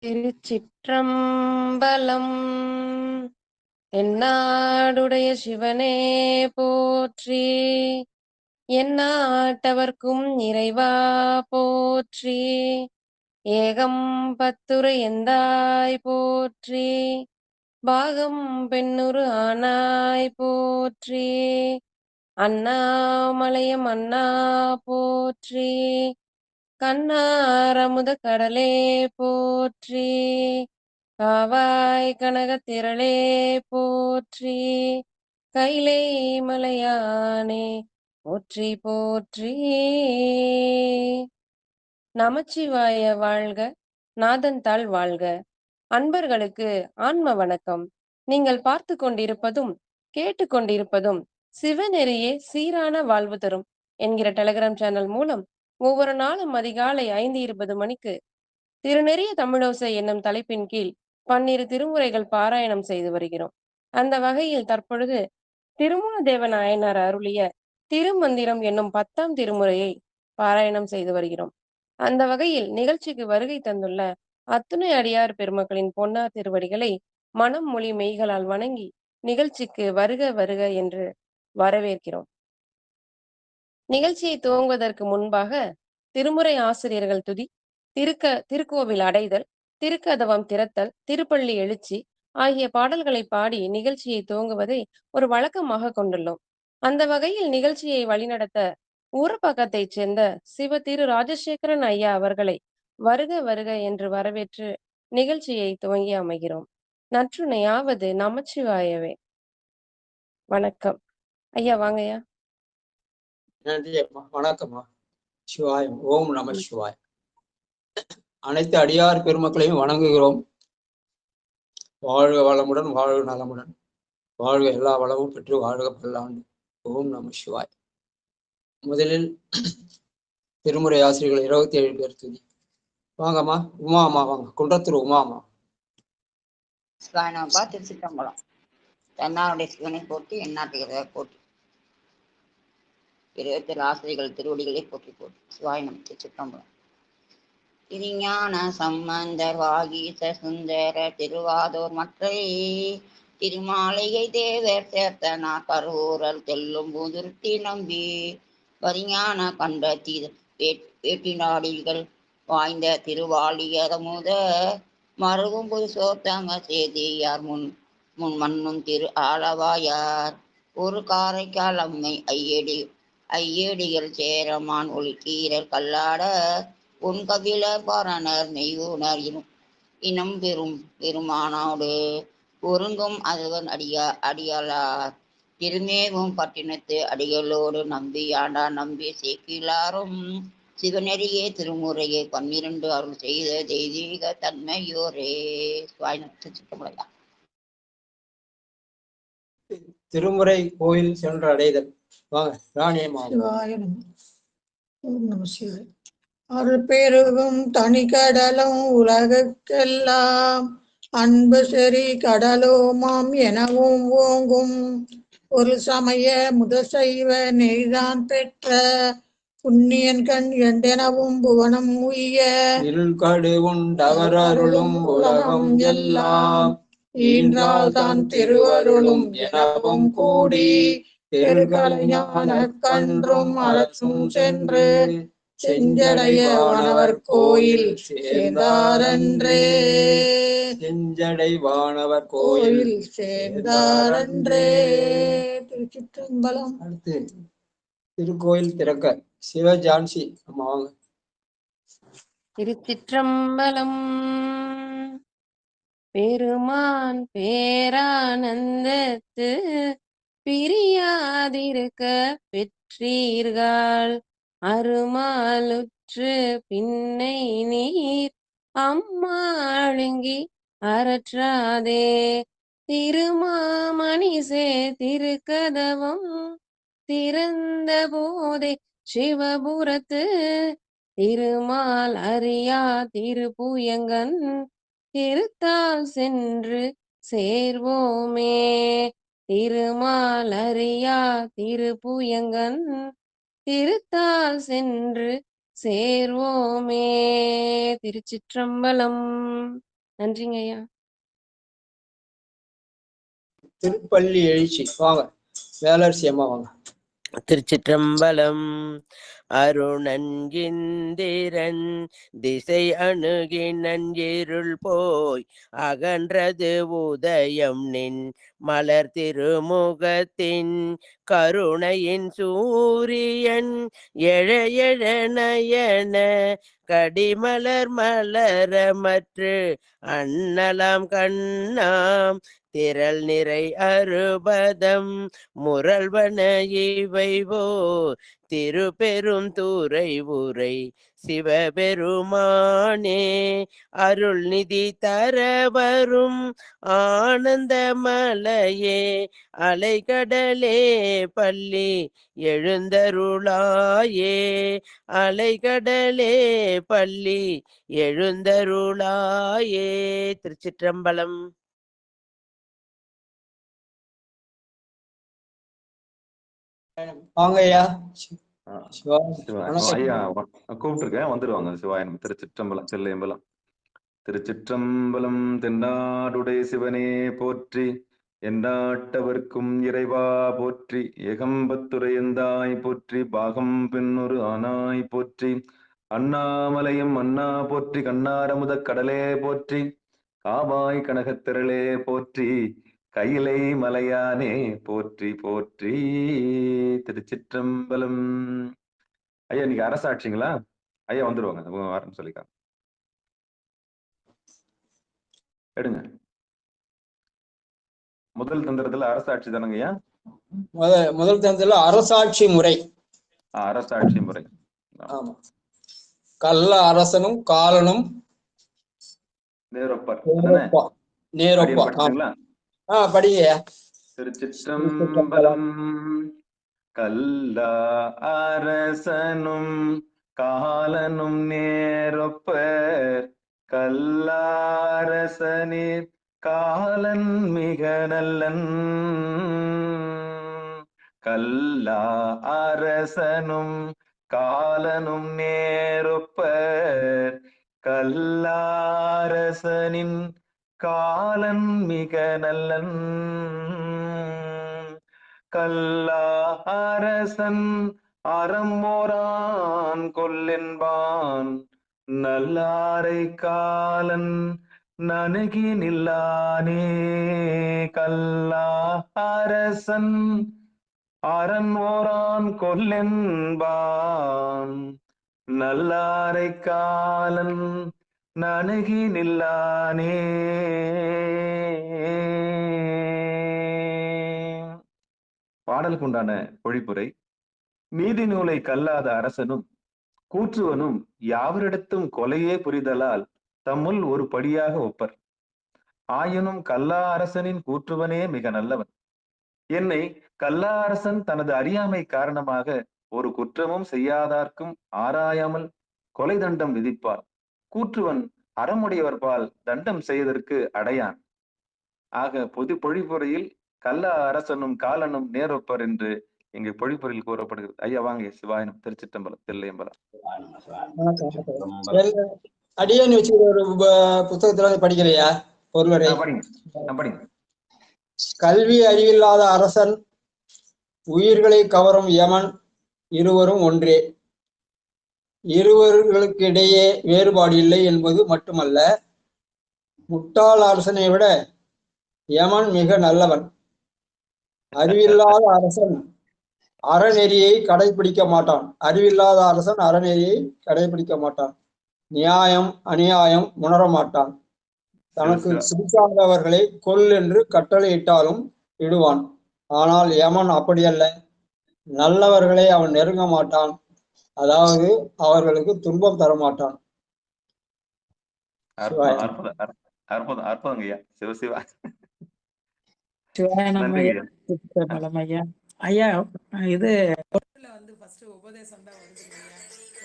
திருச்சிற்றம்பலம். தென்னாடுடைய சிவனே போற்றி. எந்நாட்டவர்க்கும் இறைவா போற்றி. ஏகம் பத்துரை எந்தாய் போற்றி. பாகம் பெண்ணுரு ஆனாய் போற்றி. அண்ணாமலையம் அண்ணா போற்றி. கண்ணாரமுத கடலே போற்றி. காவாய் கனகத் திரளே போற்றி. கைலை மலையானே போற்றி போற்றி. நமச்சிவாய வாழ்க, நாதன் தாள் வாழ்க. அன்பர்களுக்கு ஆன்ம வணக்கம். நீங்கள் பார்த்து கொண்டிருப்பதும் கேட்டுக்கொண்டிருப்பதும் சிவநெறியே சீரான வாழ்வு தரும் என்கிற டெலிகிராம் சேனல் மூலம் ஒவ்வொரு நாளும் அதிகாலை 5:20 மணிக்கு திருநெறிய தமிழோசை என்னும் தலைப்பின் கீழ் 12 திருமுறைகள் பாராயணம் செய்து வருகிறோம். அந்த வகையில் தற்பொழுது திருமூலதேவ நாயனார் அருளிய திருமந்திரம் என்னும் 10ஆம் திருமுறையை பாராயணம் செய்து வருகிறோம். அந்த வகையில் நிகழ்ச்சிக்கு வருகை தந்துள்ள அத்துணை அடியார் பெருமக்களின் பொன்னார் திருவடிகளை மனம் மொழி மெய்களால் வணங்கி நிகழ்ச்சிக்கு வருக வருக என்று வரவேற்கிறோம். நிகழ்ச்சியை துவங்குவதற்கு முன்பாக திருமுறை ஆசிரியர்கள் துதி, திருக்கோவில் அடைதல், திருக்கதவம் திறத்தல், திருப்பள்ளி எழுச்சி ஆகிய பாடல்களை பாடி நிகழ்ச்சியை துவங்குவதை ஒரு வழக்கமாக கொண்டுள்ளோம். அந்த வகையில் நிகழ்ச்சியை வழிநடத்த ஊரப்பாக்கத்தைச் சேர்ந்த சிவ திரு ராஜசேகரன் ஐயா அவர்களை வருக வருக என்று வரவேற்று நிகழ்ச்சியை துவங்கி அமைகிறோம். நற்றுணையாவது நமச்சிவாயவே. வணக்கம் ஐயா. வாங்கய்யா. நன்றி அம்மா. வணக்கம்மா. சிவாயம். ஓம் நம சிவாய். அனைத்து அடியார் பெருமக்களையும் வணங்குகிறோம். வாழ்க வளமுடன், வாழ்க நலமுடன், வாழ்க எல்லா வளமும் பெற்று வாழ்க பல்லாண்டு. ஓம் நம சிவாய். முதலில் திருமுறை ஆசிரியர்கள் 27 பேர் துதி. வாங்கம்மா. உமாமா வாங்க. குன்றத்தூர் உமாமா. சிவாயனப்பா. திருச்சிற்றம்பலம். தென்னாவுடைய சிவனை போற்றி, எந்நாட்டுகிறத போற்றி. 27 ஆசிரியர்கள் திருவடிகளை போற்றி போற்றி. சிவாயனம். திருச்சிற்றம்பலம். திருஞான சம்பந்தர் வாகீச சுந்தர திருவாதோர் மற்றை திருமாளிகை தேவர் சேர்த்தனா கரூரல் தெல்லும் புதுர்த்தி நம்பி பரிஞான கண்ட வேட்டினாடிகள் வாய்ந்த திருவாளியரமுத மருகும் புது சோத்தம சேதியார் முன் மண்ணும் திரு ஆளவாயார் ஒரு காரைக்கால் அம்மை ஐயடிகள் சேரமான் ஒளிக்கீரர் கல்லாட உன் கபில பாரணர் மெய்யூனர் இனம் பெருமானோடு ஒருங்கும் அதுவன் அடியாளார் திருமேவும் பட்டினத்து அடிகளோடு நம்பி ஆண்டார் நம்பி சேக்கிலாரும் சிவநெறியே திருமுறையே 12 அருள் செய்த தெய்வீக தன்மையோரே. சிக்கமுடையா. திருமுறை கோயில் சென்று அடைதல். வாங்க ராணியம்மா. அருள் பெருகும் தனி கடலும் உலகுக்கெல்லாம் அன்பு செறி கடலுமாம் எனவும் ஓங்கும் ஒரு சமய முதசைவ நெய்தான் பெற்ற புண்ணியன் கண் என்றெனவும் புவனம் உய்ய இருள்கடு உண்டவர் அருளும் உலகம் எல்லாம் ஈன்றால் தான் திருவருளும் எனவும் கூடி பெருகலைஞான கன்றும் அரசும் சென்று செஞ்சடைய வானவர் கோயில் சேர்ந்தாரன்றே. செஞ்சடை வானவர் கோயில் சேர்ந்தாரன்றே. திருச்சிற்றம்பலம். அடுத்து திருக்கோயில் திறக்க சிவ ஜான்சி அம்மா வாங்க. திருச்சிற்றம்பலம். பெருமான் பேரானந்தத்து பிரியாதிருக்க பெற்றீர்கள் அருமாலுற்று பின்னை நீர் அம்மாழுங்கி அரற்றாதே. திருமாமணிசே திருக்கதவம் திறந்த போதே சிவபுரத்து திருமால் அறியா திருப்புயங்கன் திருத்தால் சென்று சேர்வோமே. திருமால் அறியா திருப்புயங்கன் திருத்தால் சென்று சேர்வோமே. திருச்சிற்றம்பலம். நன்றிங்க ஐயா. திருப்பள்ளி எழுச்சி வாங்க, வேலரசி அம்மா வாங்க. திருச்சிற்றம்பலம். அருணன் இந்திரன் திசை அணுகினன் இருள் போய் அகன்றது உதயம் நின் மலர் திருமுகத்தின் கருணையின் சூரியன் எழ எழ நயன கடிமலர் மலரமற்று அண்ணலாம் கண்ணாம் திரள் நிறை அறுபதம் முரல்வன இவைவோ திருப்பெரும் தூரை உரை சிவபெருமானே அருள் நிதி தரவரும் ஆனந்த மலையே அலைகடலே பள்ளி எழுந்தருளாயே அலைகடலே பள்ளி எழுந்தருளாயே. திருச்சிற்றம்பலம். வாங்க ஐயா. ஐயா கூப்பிட்டுருக்கேன், வந்துருவாங்க. சிவாயன். திருச்சிற்றம்பலம். செல்லையம்பலம். திருச்சிற்றம்பலம். தென்னாடுடைய சிவனே போற்றி, எந்நாட்டவர்க்கும் இறைவா போற்றி, ஏகம்பத்துரையந்தாய் போற்றி, பாகம் பெண்ணொரு ஆனாய் போற்றி, அண்ணாமலையும் அண்ணா போற்றி, கண்ணாரமுத கடலே போற்றி, காவாய் கனகத்திரளே போற்றி, கையிலை மலையானே போற்றி போற்றி. திருச்சிற்றம்பலம். ஐயா இன்னைக்கு அரசாட்சிங்களா? ஐயா வந்துருவாங்க, வரேன்னு சொல்லிக்காங்க. எடுங்க. முதல் தந்திரத்துல அரசாட்சி தானங்க ஐயா? முதல் தந்திரத்துல அரசாட்சி முறை. அரசாட்சி முறை. ஆமா. கள்ள அரசனும் காலனும் நேரொப்பர். நேரொப்பா. படிங்க. திருச்சிற்றம்பலம். கல்ல அரசனும் காலனும் நேரொப்பர், கல்லாரசனீர் காலன் மிக நல்லன், கல்லா அரசனும் காலனும் நேரொப்பர், கல்லாரசனின் காலன் மிக நல்லன், கல்லா அரசன் அறமோரான் கொல்லென்பான், நல்லாரை காலன் நணுகி நில்லானே, கல்லா அரசன் அரண் ஓரான் கொல்லென்பான், நல்லாரை காலன் நணுகி நில்லானே. பாடலுக்கு உண்டான பொழிப்புரை. நீதி நூலை கல்லாத அரசனும் கூற்றுவனும் யாவரிடத்தும் கொலையே புரிதலால் தம்முள் ஒரு படியாக ஒப்பர், ஆயினும் கல்லா அரசனின் கூற்றுவனே மிக நல்லவன். என்னை கல்லா அரசன் தனது அறியாமை காரணமாக ஒரு குற்றமும் செய்யாதார்க்கும் ஆராயாமல் கொலை தண்டம் விதிப்பார், கூற்றுவன் அறமுடையவர்பால் தண்டம் செய்வதற்கு அடையான். ஆக பொது பொழிப்புரையில் கல்லா அரசனும் காலனும் நேரொப்பர் என்று இங்கு பொழிப்புரையில் கூறப்படுகிறது. ஐயா வாங்க. சிவாயனம். திருச்சிற்றம்பலம். தில்லையம்பலம். அடியன் வச்சு ஒரு புத்தகத்துல படிக்கிறையா ஒருவரை? படிங்க. கல்வி அறிவில்லாத அரசன், உயிர்களை கவரும் யமன், இருவரும் ஒன்றே. இருவர்களுக்கு இடையே வேறுபாடு இல்லை என்பது மட்டுமல்ல, முட்டாள் அரசனை விட யமன் மிக நல்லவன். அறிவில்லாத அரசன் அறநெறியை கடைபிடிக்க மாட்டான். அறிவில்லாத அரசன் அறநெறியை கடைபிடிக்க மாட்டான். நியாயம் அநியாயம் உணர மாட்டான். தனக்கு சிரிக்காதவர்களை கொல் என்று கட்டளையிட்டாலும் இடுவான். ஆனால் யமன் அப்படியல்ல. நல்லவர்களை அவன் நெருங்க மாட்டான், அதாவது அவர்களுக்கு துன்பம் தரமாட்டான். அற்புதம் ஐயா. சிவசிவா. ஐயா ஐயா இது வந்து ஃபர்ஸ்ட் உபதேசம் தான் வருது.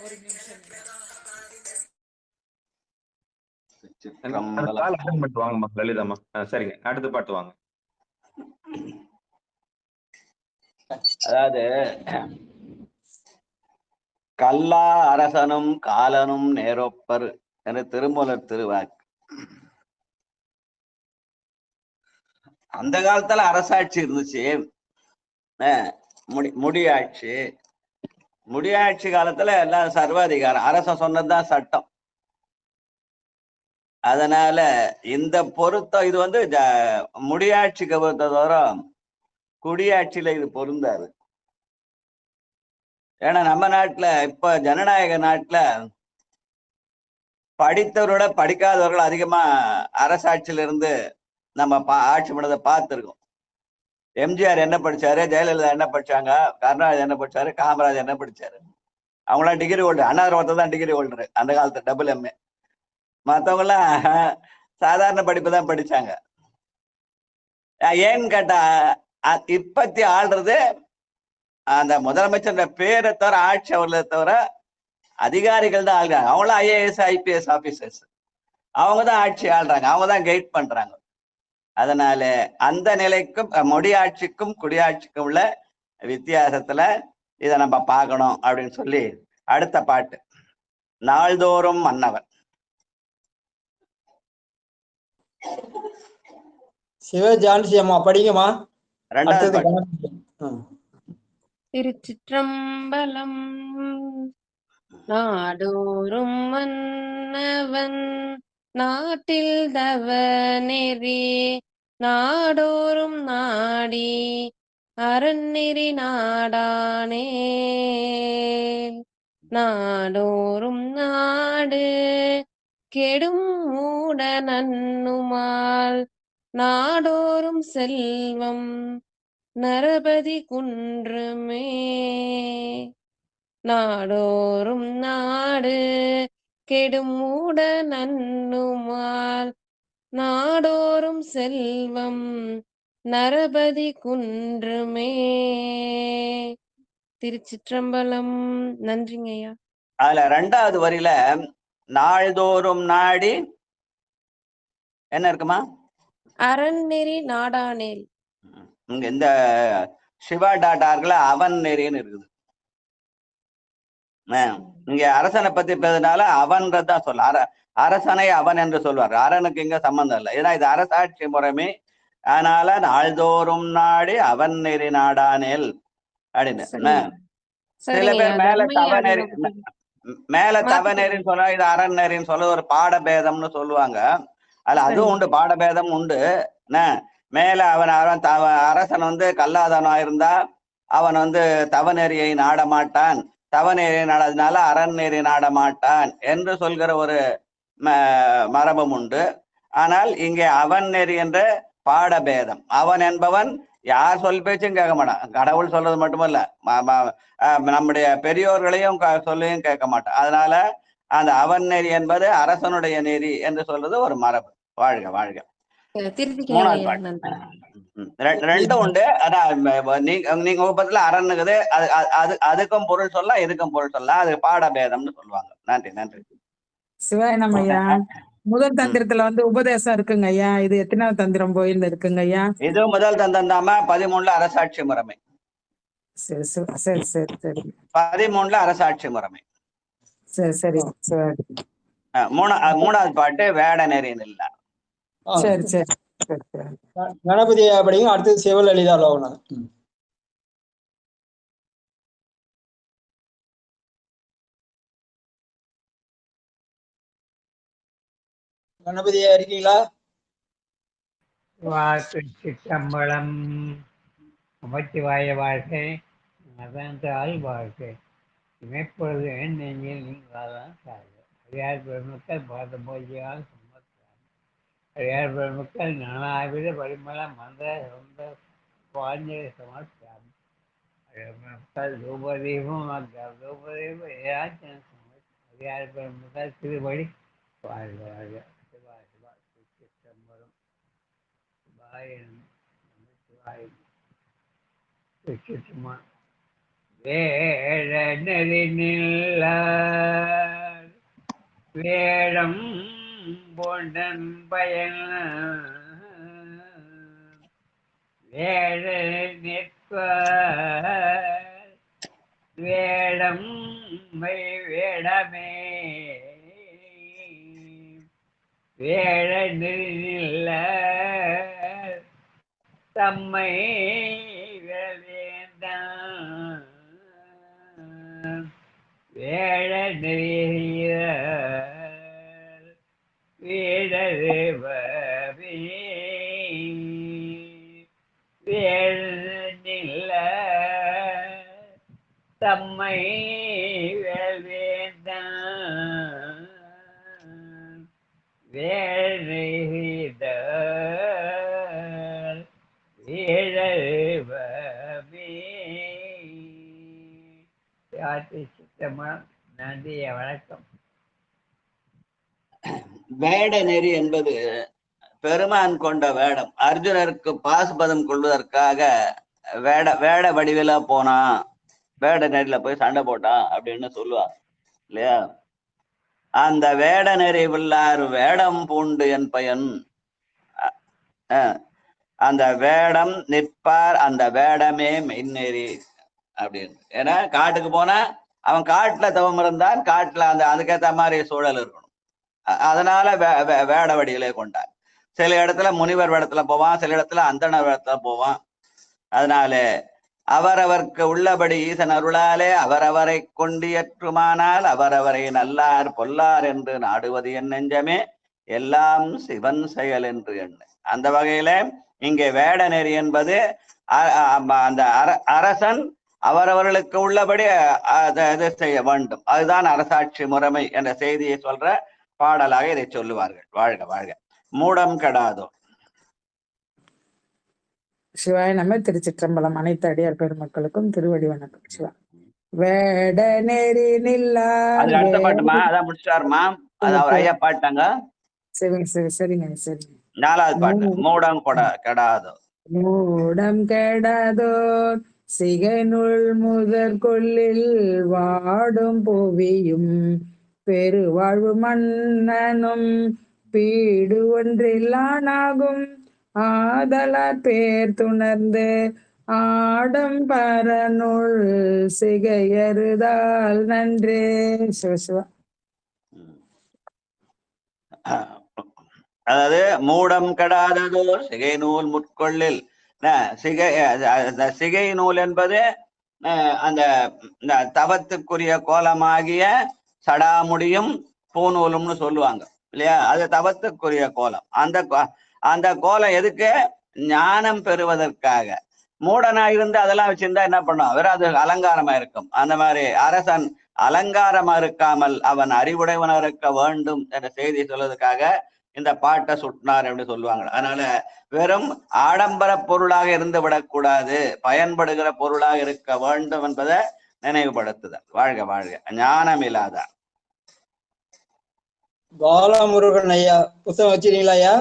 ஒரு நிமிஷம் வாங்கம்மா லலிதாம்மா. சரிங்க, அடுத்த பாட்டு வாங்க. அதாவது கல்லா அரசனும் காலனும் நேரொப்பர் என்ற திருமூலர் திருவாக்கு. அந்த காலத்துல அரசாட்சி இருந்துச்சு. முடியாட்சி முடியாட்சி காலத்துல எல்லாம் சர்வாதிகாரம், அரசன் சொன்னதுதான் சட்டம். அதனால இந்த பொருத்தம் இது வந்து முடியாட்சிக்கு பொறுத்த தவிர குடியாட்சியில இது பொருந்தாது. ஏன்னா நம்ம நாட்டுல இப்ப ஜனநாயக நாட்டுல படித்தவரோட படிக்காதவர்கள் அதிகமா அரசாட்சியில இருந்து நம்ம ஆட்சி பண்ணதை பார்த்துருக்கோம். எம்ஜிஆர் என்ன படிச்சாரு, ஜெயலலிதா என்ன படிச்சாங்க, கருணாநிதி என்ன படிச்சாரு, காமராஜர் என்ன படிச்சாரு? அவங்களாம் டிகிரி ஹோல்டர். அண்ணாதிராவிட ஒருத்தர் தான் டிகிரி ஹோல்டரு அந்த காலத்துல, டபுள் MA. மற்றவங்க எல்லாம் சாதாரண படிப்பு தான் படிச்சாங்க. ஏன்னு கேட்டா இப்பத்தி ஆள்றது அந்த முதலமைச்சர் பேரை தவிர, ஆட்சி அவர்களை தவிர அதிகாரிகள் தான் ஆள்றாங்க. அவங்களும் IAS IPS ஆபீசர்ஸ். அவங்க தான் ஆட்சி ஆள்றாங்க, அவங்க தான் கைட் பண்றாங்க. அதனால அந்த நிலைக்கும் முடியாட்சிக்கும் குடியாட்சிக்கும் உள்ள வித்தியாசத்துல இதை நம்ம பார்க்கணும் அப்படின்னு சொல்லி அடுத்த பாட்டு, நாள்தோறும் மன்னவன். சிவஜான்சி அம்மா படிங்கம்மா. ரெண்டாவது திருச்சிற்றம்பலம். நாடோறும் மன்னவன் நாட்டில் தவநெறி நாடோறும் நாடி அரண்நெறி நாடானே. நாடோறும் நாடு கெடும் மூட நன்னுமால் நாடோறும் செல்வம் நரபதி குன்றுமே. நாடோறும் நாடு கெடும் மூட நன்னுமால் நாடோறும் செல்வம் நரபதி குன்றுமே. திருச்சிற்றம்பலம். நன்றிங்கய்யா. அதுல ரெண்டாவது வரியில நாள்தோறும் நாடி என்ன இருக்குமா? அரண்நெறி நாடானேல். இங்க இந்த சிவா.orgல அவன் நெறின்னு இருக்குது. இங்க அரசனை பத்தி பேசுனால அவன்றதான் சொல்ல, அரசனை அவன் என்று சொல்வார். அரனுக்கு இங்க சம்பந்தம் இல்லை, ஏன்னா இது அரசாட்சி முறைமை. அதனால நாள்தோறும் நாடி அவன் நெறி நாடானேல் அப்படின்னு. சில பேர் மேல தவநெறின்னு சொல்ல, இது அறநெறின்னு சொல்ல ஒரு பாடபேதம்னு சொல்லுவாங்க. அதுல அதுவும் உண்டு, பாடபேதம் உண்டு. மேல அவன் அரசன் வந்து கல்லாதவனா இருந்தா அவன் வந்து தவநெறியை நாடமாட்டான், தவநெறியை நாடதுனால அறநெறி நாடமாட்டான் என்று சொல்கிற ஒரு மரபம் உண்டு. ஆனால் இங்கே அவன் நெறி என்ற பாடபேதம். அவன் என்பவன் யார் சொல் பேச்சும் கேட்க மாட்டான், கடவுள் சொல்றது மட்டுமல்ல, நம்முடைய பெரியோர்களையும் சொல்லியும் கேட்க மாட்டான். அதனால அந்த அவன் நெறி என்பது அரசனுடைய நெறி என்று சொல்றது ஒரு மரபு. வாழ்க வாழ்க. மூணாவது பாட்டு ரெண்டும் உண்டு. அதான் நீங்க உபத்துல அரணுக்குது, அதுக்கும் பொருள் சொல்ல, இதுக்கும் பொருள் சொல்ல, அது பாடபேதம்னு சொல்லுவாங்க. நன்றி நன்றி. சிவாயனம் ஐயா. முதல் தந்திரத்துல வந்து உபதேசம் இருக்குங்க ஐயா. இது எத்தனாவது தந்திரம் கோயில் இருக்குங்க ஐயா? இது முதல் தந்திரம் தாம. 13 அரசாட்சி முறைமை. சரி சரி சரி சரி சரி. 13 அரசாட்சி முறைமை. சரி சரி சரி. மூணாவது பாட்டு வேட நெறின்னு இல்ல. சரி சரி சரி சரி. கணபதி படிங்க. அடுத்தது சிவலலிதா லோகநாதன். கணபதியா இருக்கீங்களா? சிற்றம்பலம். நமச்சிவாய வாழ்க்கை, மதந்தால் வாழ்க்கை, இமைப்பொழுது என் நெஞ்சில் நீங்களாதான் சார்பு. அடியார் பெருமக்கள் பாதபோஜியால் சுமத்தார். அடியார் பெருமக்கள் நானாவித பரிமள மந்த சொந்த பாஞ்ச சமர்த்தார். மக்கள் தூபதீபம் தூபதீபம் ஏதாச்சும் அடியார் பெருமக்கள் திருபடி வாழ்க வாழ்க. சிவா சிவா சிற்றம்பலம். சிவாய வேட நெறி நில்ல வேடம் பொண்டன் பயன் வேட நிற்ப வேடம் வேடமே வேட நெறி நில்ல தம்மை வேண்டாம் வேட நெறிய வீடருவவே வேழ்நில தம்மை வேண்டாம் வேழ்நித வீழருவவே யாத்தி சித்தமா நன்றிய வணக்கம். வேட நெறி என்பது பெருமான் கொண்ட வேடம். அர்ஜுனருக்கு பாசுபதம் கொள்வதற்காக வேட வடிவில போனான், வேட நெறியில போய் சண்டை போட்டான் அப்படின்னு சொல்லுவாங்க இல்லையா? அந்த வேட நெறி உள்ளார் வேடம் பூண்டு என் பயன், அந்த வேடம் நிற்பார் அந்த வேடமே மெய்நெறி அப்படின்னு. ஏன்னா காட்டுக்கு போனா அவன் காட்டுல தவம் இருந்தான், காட்டுல அதுக்கேற்ற மாதிரி சூழல் இருக்கணும். அதனால வேட வடிகளை கொண்டார். சில இடத்துல முனிவர் வேடத்துல போவான், சில இடத்துல அந்தணர் வேடத்துல போவான். அதனால அவரவர்க்கு உள்ளபடி ஈசன் அருளாலே அவரவரை கொண்டியற்றுமானால் அவரவரை நல்லார் பொல்லார் என்று நாடுவது என் நெஞ்சமே எல்லாம் சிவன் செயல் என்று எண்ணு. அந்த வகையில இங்கே வேட நெறி என்பது அந்த அரசன் அவரவர்களுக்கு உள்ளபடி இது செய்ய வேண்டும், அதுதான் அரசாட்சி முறைமை என்ற செய்தியை சொல்ற பாடலாக இதை சொல்லுவார்கள். வாழ்க வாழ்க. மூடம் கெடாதோ. சிவாய நம்ம திருச்சிற்றம்பலம். அனைத்து அடியார் பெருமக்களுக்கும் திருவடி வணக்கம். சிவா வேட நெறி நில்லார் அதுக்கு அடுத்த பாட்டுமா அதான் முடிச்சாருமா, அது அவர் ஐயா பாட்டாங்க. சரிங்க சரிங்க சரிங்க. 4வது பாட்டு மூடம் கெடாதோ. மூடம் கெடாதோ சிகனுள் முதற் கொள்ளில் வாடும் புவியும் பெருவாழ்வு மன்னனும் பீடு ஒன்றில்லானாகும் ஆதலாற் பேர் துணர்ந்து ஆடம் பரனுள் சிகையறுதால் நன்றே. சிவசிவா. அதாவது மூடம் கெடாததோர் சிகை நூல் முற்கொள்ளில். சிகை நூல் என்பது அந்த தவத்துக்குரிய கோலமாகிய சடாமுடியும் பூநூலும்னு சொல்லுவாங்க இல்லையா? அது தவத்துக்குரிய கோலம். அந்த கோலம் எதுக்கு? ஞானம் பெறுவதற்காக. மூடனா இருந்து அதெல்லாம் வச்சிருந்தா என்ன பண்ணும்? வெறும் அது அலங்காரமா இருக்கும். அந்த மாதிரி அரசன் அலங்காரமா இருக்காமல் அவன் அறிவுடையவனா இருக்க வேண்டும் என்ற செய்தி சொல்வதற்காக இந்த பாட்டை சுட்டினார் என்று சொல்லுவாங்க. அதனால வெறும் ஆடம்பர பொருளாக இருந்து விடக்கூடாது, பயன்படுகிற பொருளாக இருக்க வேண்டும் என்பதை நினைவுபடுத்துதல். வாழ்க வாழ்க. ஞானம் இல்லாத பாலமுருகன் ஐயா புத்தகம் வச்சிருக்கீங்களா ஐயா?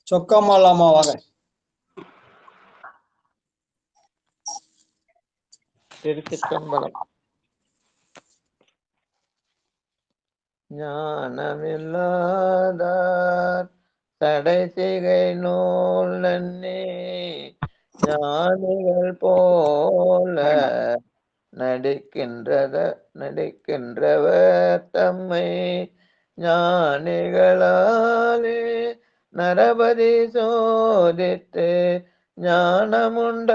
சொக்கம்மாலாமா வாங்க. திருச்சிற்றம்பலம். ஞானமில்லாதார் தடை சிகை நூல் நன்னே ஞானிகள் போல நடிக்கின்றவர் தம்மை ஞானிகளாலே நரபதி சோதித்து ஞானமுண்டாகுதல்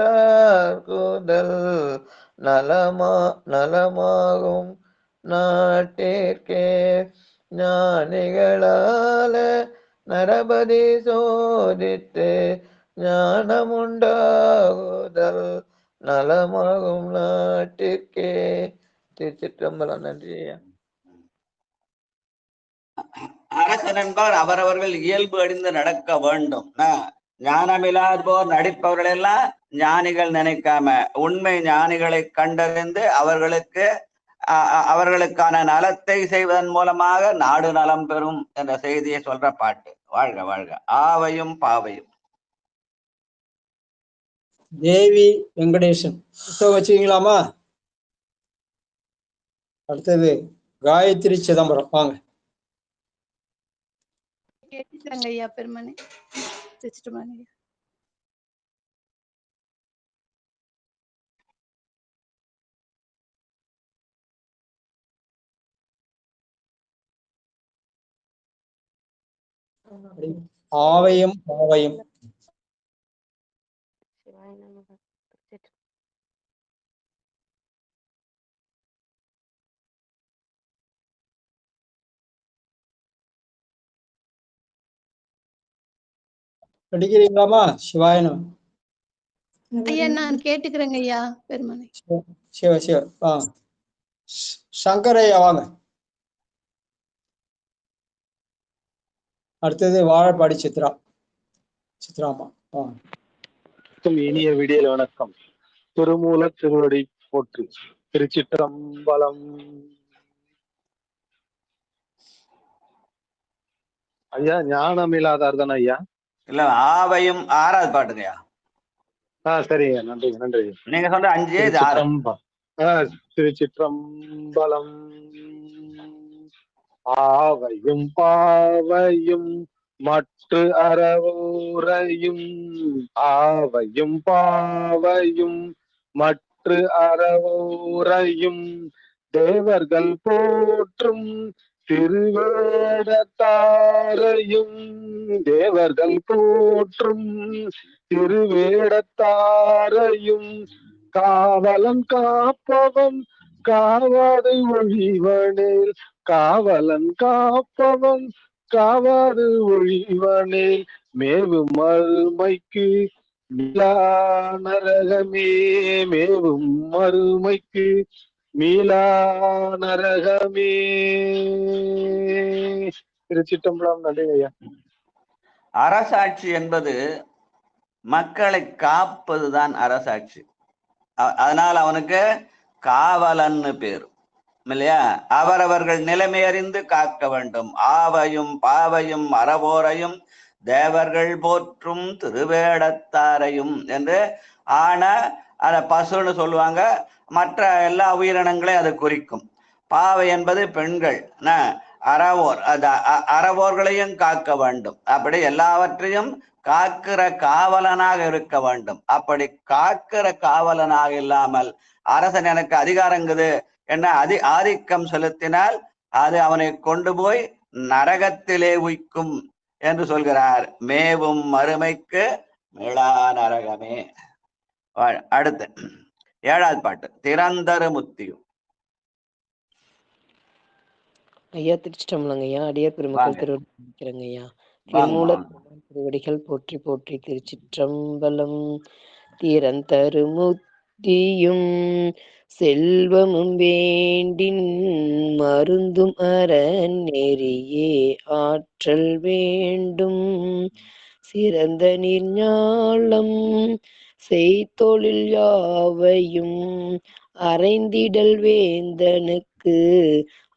நலமாகும் நாட்டிற்கே. ஞானிகளால நரபதி சோதித்து ஞானமுண்டாகுதல் நலமாகும் நாட்டிற்கே. திருச்சிற்றம்பலம். நன்றி. அரசன் என்பார் அவரவர்கள் இயல்பு அடிந்து நடக்க வேண்டும். ஞானமில்லாதோர் நடிப்பவர்கள் எல்லாம் ஞானிகள் நினைக்காம உண்மை ஞானிகளை கண்டறிந்து அவர்களுக்கான நலத்தை செய்வதன் மூலமாக நாடு நலம் பெறும் என்ற செய்தியை சொல்ற பாட்டு. வாழ்க வாழ்க. ஆவையும் பாவையும். தேவி வெங்கடேசன் புத்தகம் வச்சுக்கீங்களாமா? அடுத்தது காயத்ரி சிதம்பரம் வாங்க. கேட்டுட்டாங்க ஐயா பெருமனே. வச்சுட்டுமாங்க ஐயா. ஆவையும் பாவையும். படிக்கிறீங்களாமா? சிவாயனம். ஐயா நான் கேட்டுக்கிறேங்க ஐயா பெருமானே. சிவ சிவ. சங்கரையா வாங்க. அடுத்தது வாழப்பாடி சித்ரா. சித்ராமா இனிய விடியல் வணக்கம். திருமூல திருவடி போற்றி. திருச்சிற்றம்பலம். ஐயா ஞானம் இல்லாதார் தானே ஐயா? இல்ல ஆவையும் 6வது பாட்டுங்கய்யா. சரிங்க, நன்றி நன்றி. நீங்க சொல்ற 5 இது 6. திருச்சிற்றம்பலம். ஆவையும் பாவையும் மற்ற அறவோரையும், ஆவையும் பாவையும் மற்ற அறவோரையும் தேவர்கள் போற்றும் திருவேடத்தாரையும், தேவர்கள் போற்றும் திருவேடத்தாரையும் காவலன் காப்பவன் காவாது ஒழிவனேல், காவலன் காப்பவன் காவாது ஒழிவனேல் மேவும் மறுமைக்கு மீளா நரகமே, மேவும் மறுமைக்கு மீளா நரகமே. திருச்சிட்டம்பலம். நன்றி ஐயா. அரசாட்சி என்பது மக்களை காப்பதுதான் அரசாட்சி. அதனால அவனுக்கு காவலன்னு பேரு இல்லையா? அவரவர்கள் நிலைமை அறிந்து காக்க வேண்டும். ஆவையும் பாவையும் அறவோரையும் தேவர்கள் போற்றும் திருவேடத்தாரையும் என்று. ஆனா அத பசுன்னு சொல்லுவாங்க. மற்ற எல்லா உயிரினங்களையும் அது குறிக்கும். பாவை என்பது பெண்கள். அறவோர், அறவோர்களையும் காக்க வேண்டும். அப்படி எல்லாவற்றையும் காக்கிற காவலனாக இருக்க வேண்டும். அப்படி காக்கிற காவலனாக இல்லாமல் அரசன் எனக்கு அதிகாரங்குது என்ன ஆதிக்கம் செலுத்தினால் அது அவனை கொண்டு போய் நரகத்திலே உய்க்கும் என்று சொல்கிறார். மேவும் மறுமைக்கு மீளா நரகமே. அடுத்து 7வது பாட்டு திறந்தரு முத்தியும். ஐயா திருச்சிட்டம்பலங்க ஐயா. அடியார் பெருமக்கள் திருவடிக்கிறேங்க ஐயா. திருமூல திருவடிகள் போற்றி போற்றி. திருச்சிற்றம்பலம். திறந்தரு முத்தியும் செல்வமும் வேண்டின் மருந்தும் அறநெறியே ஆற்றல் வேண்டும். சிறந்த நீர்ஞாலம் செய்தொழில் யாவையும் அறைந்திடல் வேந்தனுக்கு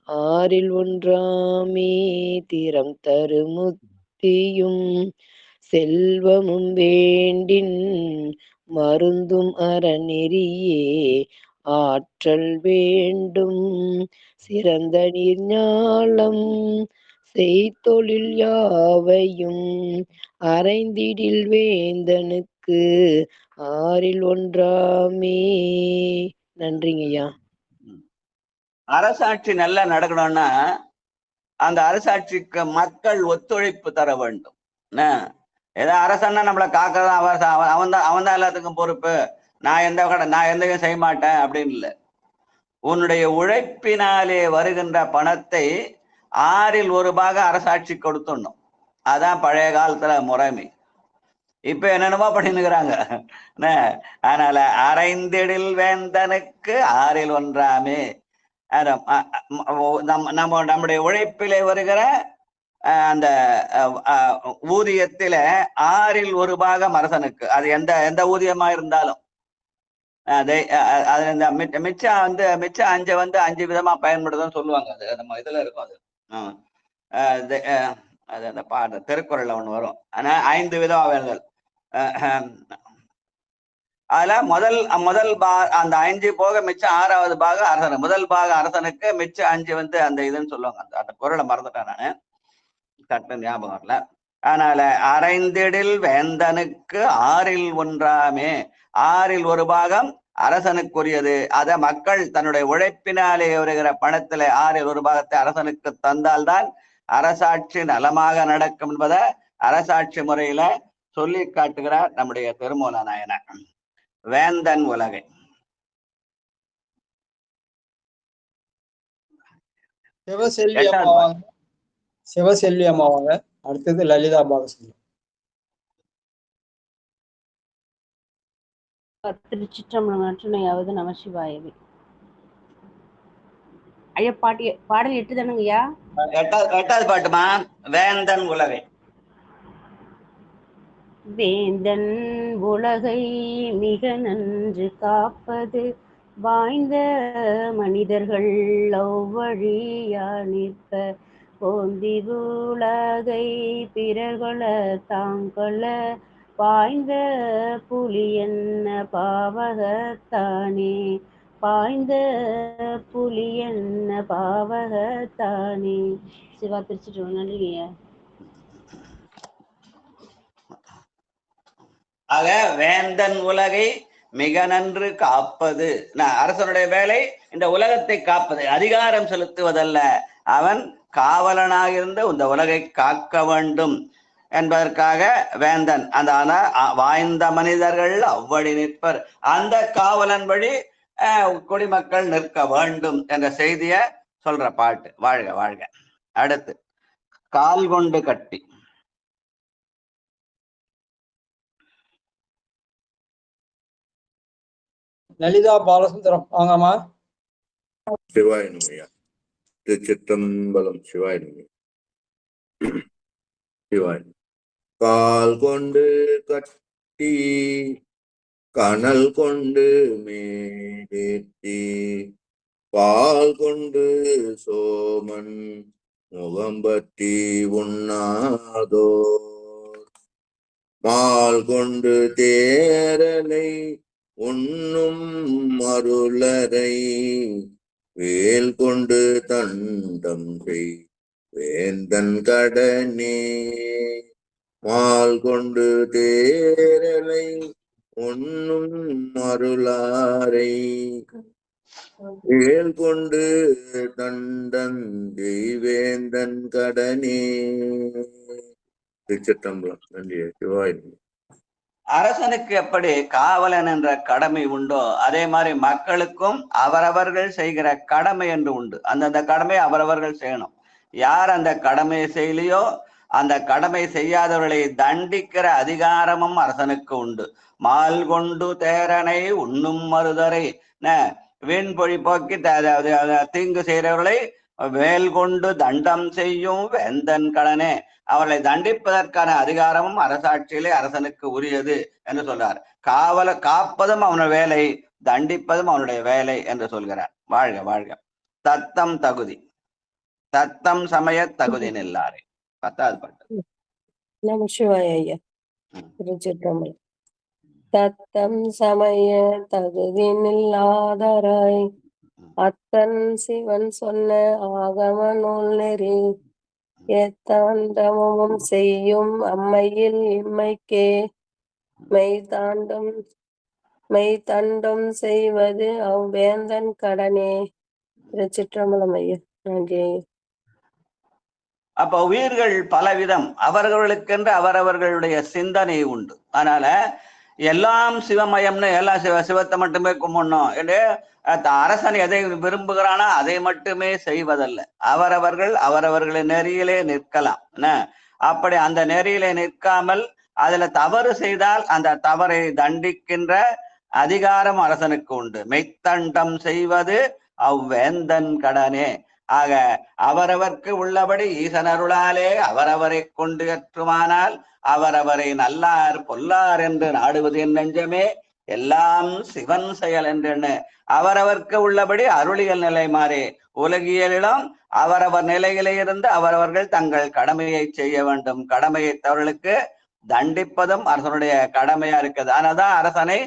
ஆறில் ஒன்றாமே. திறம் தரு முத்தியும் செல்வமும் வேண்டின் மருந்தும் அறநெறியே ஆற்றல் வேண்டும். சிறந்த நீர்ஞாலம் செய்தொழில் யாவையும் அறைந்திடில் வேந்தனுக்கு ஆறில் ஒன்றாமே. நன்றிங்க ஐயா. அரசாட்சி நல்லா நடக்கணும்னா அந்த அரசாட்சிக்கு மக்கள் ஒத்துழைப்பு தர வேண்டும். ஏதோ அரசன்னா நம்மளை காக்கதான் அவன் தான் எல்லாத்துக்கும் பொறுப்பு, நான் எந்தையும் செய்ய மாட்டேன் அப்படின்னு இல்லை. உன்னுடைய உழைப்பினாலே வருகின்ற பணத்தை 6ல் 1 பாகம் அரசாட்சி கொடுத்துடணும். அதான் பழைய காலத்துல முறைமை. இப்ப என்னென்னமோ பண்ணினுக்கிறாங்க. அதனால அறைந்திடில் வேந்தனுக்கு 6ல் ஒன்றாமே. நம்முடைய உழைப்பிலே வருகிற அந்த ஊதியத்தில 6ல் 1 பாகம் அரசனுக்கு. அது எந்த ஊதியமா இருந்தாலும் அது மிச்சம் 5 5 விதமா பயன்படுதுன்னு சொல்லுவாங்க. அது நம்ம இதுல இருக்கும். அது அது அந்த திருக்குறள்ல ஒண்ணு வரும். ஆனா 5 விதங்கள். அதுல முதல் அந்த 5 போக மிச்சம் 6வது பாகம் அரசனுக்கு. முதல் பாகம் அரசனுக்கு, மிச்சம் 5 அந்த இதுன்னு சொல்லுவாங்க. அந்த குறளை மறந்துட்டேன் நானு, சட்ட ஞாபகம் வரல. அதனால அறைந்திடில் வேந்தனுக்கு 6ல் ஒன்றாமே. 6ல் 1 பாகம் அரசனுக்குரியது. அத மக்கள் தன்னுடைய உழைப்பினாலே வருகிற பணத்திலே 6ல் 1 பாகத்தை அரசனுக்கு தந்தால்தான் அரசாட்சி நலமாக நடக்கும் என்பதை அரசாட்சி முறையில சொல்லி காட்டுகிறார் நம்முடைய திருமூல நாயனார். வேந்தன் உலகை. சிவசெல்வி எட்டாவது அம்மா பாட்டு. வாங்க. சிவசெல்வி அம்மா வாங்க. அடுத்தது லலிதா பாலசுந்தரம். திருச்சிற்றம்பலம் நற்றுணையாவது நமசிவாயவே. ஐயா பாடல் 8 தானுங்கய்யா? எட்டாவது பாட்டுமா. வேந்தன் உலகை. வேந்தன் உலகை மிக நன்று காப்பது வாய்ந்த மனிதர்கள் அவ்வழியா நிற்ப போந்தி உலகை பிறர்கொள தாங்கொள்ள பாய்ந்த புலி என்ன பாவகத்தானே பாய்ந்த புலி என்ன பாவகத்தானே. சிவா திருச்சிட்டு நன்றிங்கய்யா. ஆக வேந்தன் உலகை மிக நன்று காப்பது. அரசனுடைய வேலை இந்த உலகத்தை காப்பது, அதிகாரம் செலுத்துவதல்ல. அவன் காவலனாகிருந்த இந்த உலகை காக்க வேண்டும் என்பதற்காக வேந்தன் அந்த வாய்ந்த மனிதர்கள் அவ்வழி நிற்பர், அந்த காவலன் வழி குடிமக்கள் நிற்க வேண்டும் என்ற செய்திய சொல்ற பாட்டு. வாழ்க வாழ்க. அடுத்து கால் கொண்டு கட்டி. லலிதா பாலசுந்தரம் வாங்கம்மா. சிவாய நமயா. திருச்சிற்றம்பலம். சிவாய நமயா. சிவாய. கால் கொண்டு கட்டி கனல் கொண்டு மேடேற்றி பால் கொண்டு சோமன் முகம்பற்றி உண்ணாதோ மால் கொண்டு தேரலை உண்ணும் மருளரை வேல் கொண்டு தண்டம் செய் வேந்தன் கடனே மால் கொண்டு தேரலை உண்ணும் மருளாரை வேல் கொண்டு தண்டம் செய் வேந்தன் கடனே. திருச்சிற்றம்பலம். நன்றி. சிவாய். அரசனுக்கு எப்படி காவலன் என்ற கடமை உண்டோ அதே மாதிரி மக்களுக்கும் அவரவர்கள் செய்கிற கடமை என்று உண்டு. அந்தந்த கடமை அவரவர்கள் செய்யணும். யார் அந்த கடமையை செய்யலையோ அந்த கடமை செய்யாதவர்களை தண்டிக்கிற அதிகாரமும் அரசனுக்கு உண்டு. மால் கொண்டு தேரனை உண்ணும் மருதரை வீண் பொழி போக்கி தீங்கு செய்கிறவர்களை வேல் கொண்டு தண்டம் செய்யும் வேந்தன் கடனே. அவர்களை தண்டிப்பதற்கான அதிகாரமும் அரசாட்சியிலே அரசனுக்கு உரியது என்று சொல்றார். காப்பதும் அவனுடைய வேலை, தண்டிப்பதும் அவனுடைய வேலை என்று சொல்கிறார். வாழ்க வாழ்க. தத்தம் தகுதி. தத்தம் சமய தகுதி நில்லாரே. 10வது பாட்டு. நமசிவாய ஐயா. திருச்சிற்றம்பலம். தத்தம் சமய தகுதி நில்லாதராய் அத்தன் சிவன் சொன்ன ஆகம நூல் நெறி எத்தாண்டமும் செய்யும் அம்மையில் இம்மைக்கே மெய்தாண்டம் செய்வது அவ்வேந்தன் கடனே. திருச்சிற்றம்பலம் ஐயா. நன்றி ஐயா. அப்ப உயிர்கள் பலவிதம், அவர்களுக்கென்று அவரவர்களுடைய சிந்தனை உண்டு. அதனால எல்லாம் சிவமயம்னு எல்லாம் சிவத்தை மட்டுமே கும்பிடணும் என்று அரசன் எதை விரும்புகிறானோ அதை மட்டுமே செய்வதல்ல. அவரவர்களின் நெறியிலே நிற்கலாம். அப்படி அந்த நெறியிலே நிற்காமல் அதுல தவறு செய்தால் அந்த தவறை தண்டிக்கின்ற அதிகாரம் அரசனுக்கு உண்டு. மெய்த்தண்டம் செய்வது அவ்வேந்தன் கடனே. ஆக அவரவர்க்கு உள்ளபடி ஈசனருளாலே அவரவரை கொண்டு ஏற்றுமானால் அவரவரை நல்லார் பொல்லார் என்று நாடுவது என் நெஞ்சமே எல்லாம் சிவன் செயல் என்று அவரவர்க்கு உள்ளபடி அருளியல் நிலை மாறி உலகியலிலும் அவரவர் நிலையிலே இருந்து அவரவர்கள் தங்கள் கடமையை செய்ய வேண்டும். கடமையை தவறுகளுக்கு தண்டிப்பதும் அரசனுடைய கடமையா இருக்குது. ஆனாதான் அரசனை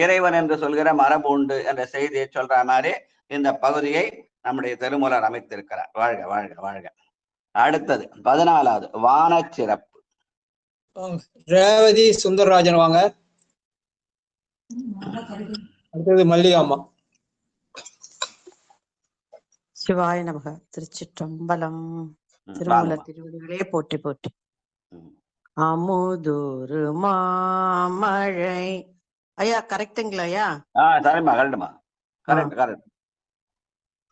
இறைவன் என்று சொல்கிற மரபு உண்டு என்ற செய்தியை சொல்ற மாதிரி இந்த பகுதியை நம்முடைய திருமூலர் அமைத்திருக்கிறார். வாழ்க வாழ்க வாழ்க. அடுத்தது 14வது வான சிறப்பு. ரேவதி சுந்தரராஜன் வாங்க. அடுத்தது மல்லிகாம்மா. சிவாய நமக. திருச்சிற்றம்பலம். திருமூல வாங்கம்மா. திருவடிகளே போற்றி போற்றி. அமுதொரு மாமழை. ஐயா கரெக்டுங்களா ஐயா? சரிம்மா, கரெக்டுமா, கரெக்ட் கரெக்ட்.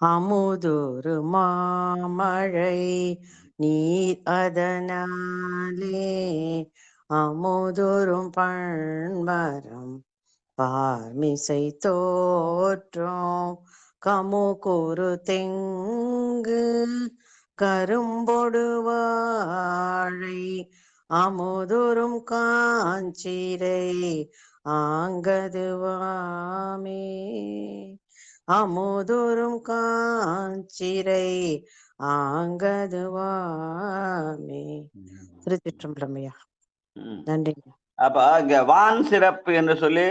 அமுதொரு மாமழை நீர் அதனாலே அமுதொரும் பண்பரம் பார்மிசை தோற்றும் கமுகொரு தெங்கு கரும்பொடு வாழை அமுதொரும் காஞ்சிரை ஆங்கதுவாமே அமுதொரும் காஞ்சிரை ஆங்கதுவாமே. திருச்சிற்றம்பலம் ஐயா. நன்றி. அப்ப இங்க வான் சிறப்பு என்று சொல்லி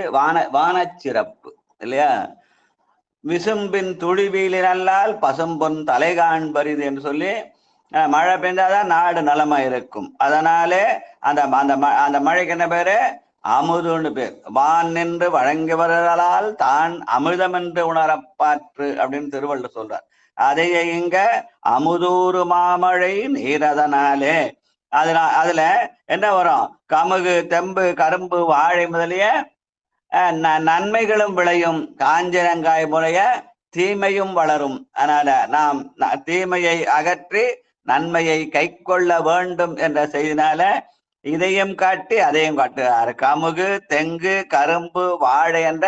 வானச் சிறப்பு இல்லையா? விசும்பின் துழிவீலினல்லால் பசும்பொன் தலைகாண் பரிது என்று சொல்லி மழை பெய்ந்தாதான் நாடு நலமா இருக்கும். அதனாலே அந்த மழைக்கு என்ன பேரு? அமுதுன்னு பேர். வான் நின்று வழங்கி வருதலால் தான் அமிர்தம் என்று உணரப்பாற்று அப்படின்னு திருவள்ளுவர் சொல்றார். அதையே இங்க அமுதூறு மாமழை நீரதனாலே அதுல என்ன வரும்? கமுகு, தெம்பு, கரும்பு, வாழை முதலிய நன்மைகளும் விளையும். காஞ்சிரங்காய் முறைய தீமையும் வளரும். அதனால நாம் தீமையை அகற்றி நன்மையை கை கொள்ள வேண்டும் என்ற செய்தினால இதையும் காட்டி அதையும் காட்டுகிறார். கமுகு, தெங்கு, கரும்பு, வாழை என்ற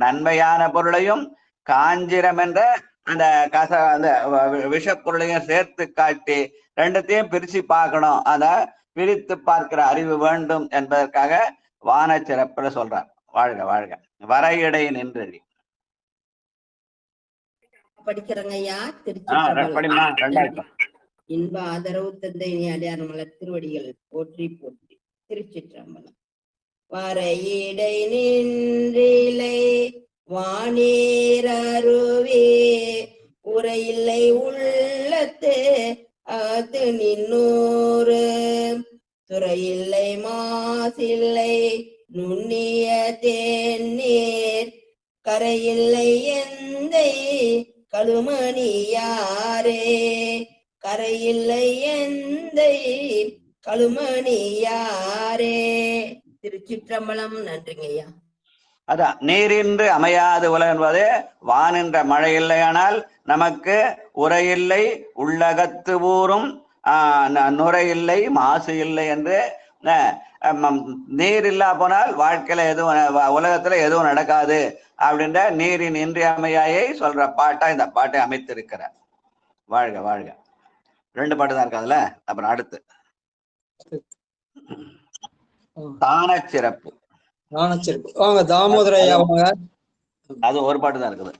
நன்மையான பொருளையும் காஞ்சிரம் என்ற அந்த விஷப்பொருளையும் சேர்த்து காட்டி ரெண்டுத்தையும் பிரிச்சு பார்க்கணும். அத பிரித்து பார்க்கிற அறிவு வேண்டும் என்பதற்காக வான சிறப்புல சொல்றார். வாழ்க வாழ்க. வரையடை நின்றி படிக்கிறங்க ஐயா. திருச்சிற்றம்பலம். இன்ப ஆதரவு தந்தை அடியார் மலர் திருவடிகள் போற்றி போற்றி. திருச்சிற்றம்பலம். வரையடை நின்றிலை வானேரருவே உரையில்லை உள்ளத்து அது நின்னூறு துறையில்லை மாசில்லை நுண்ணிய தேநீர் கரையில்லை எந்தை கழுமணியாரே கரையில்லை எந்தை கழுமணியாரே. திருச்சிற்றம்பலம். நன்றிங்க ஐயா. அதான் நீரின்றி அமையாது உலகம் என்பது வானின்ற மழை இல்லையானால் நமக்கு உரையில்லை, உள்ளகத்து ஊரும் நுரையில்லை, மாசு இல்லை என்று நீர் இல்லா போனால் வாழ்க்கையில எதுவும் உலகத்துல எதுவும் நடக்காது அப்படின்ற நீரின் இன்றியமையாயை சொல்ற பாட்டா இந்த பாட்டை அமைத்திருக்கிறார். வாழ்க வாழ்க. 2 பாட்டு தான் இருக்கு அதுல. அப்புறம் அடுத்து தான சிறப்பு. வாங்க தாமோதர ஐயா வாங்க. அது ஒரு பாட்டு தான் இருக்குது.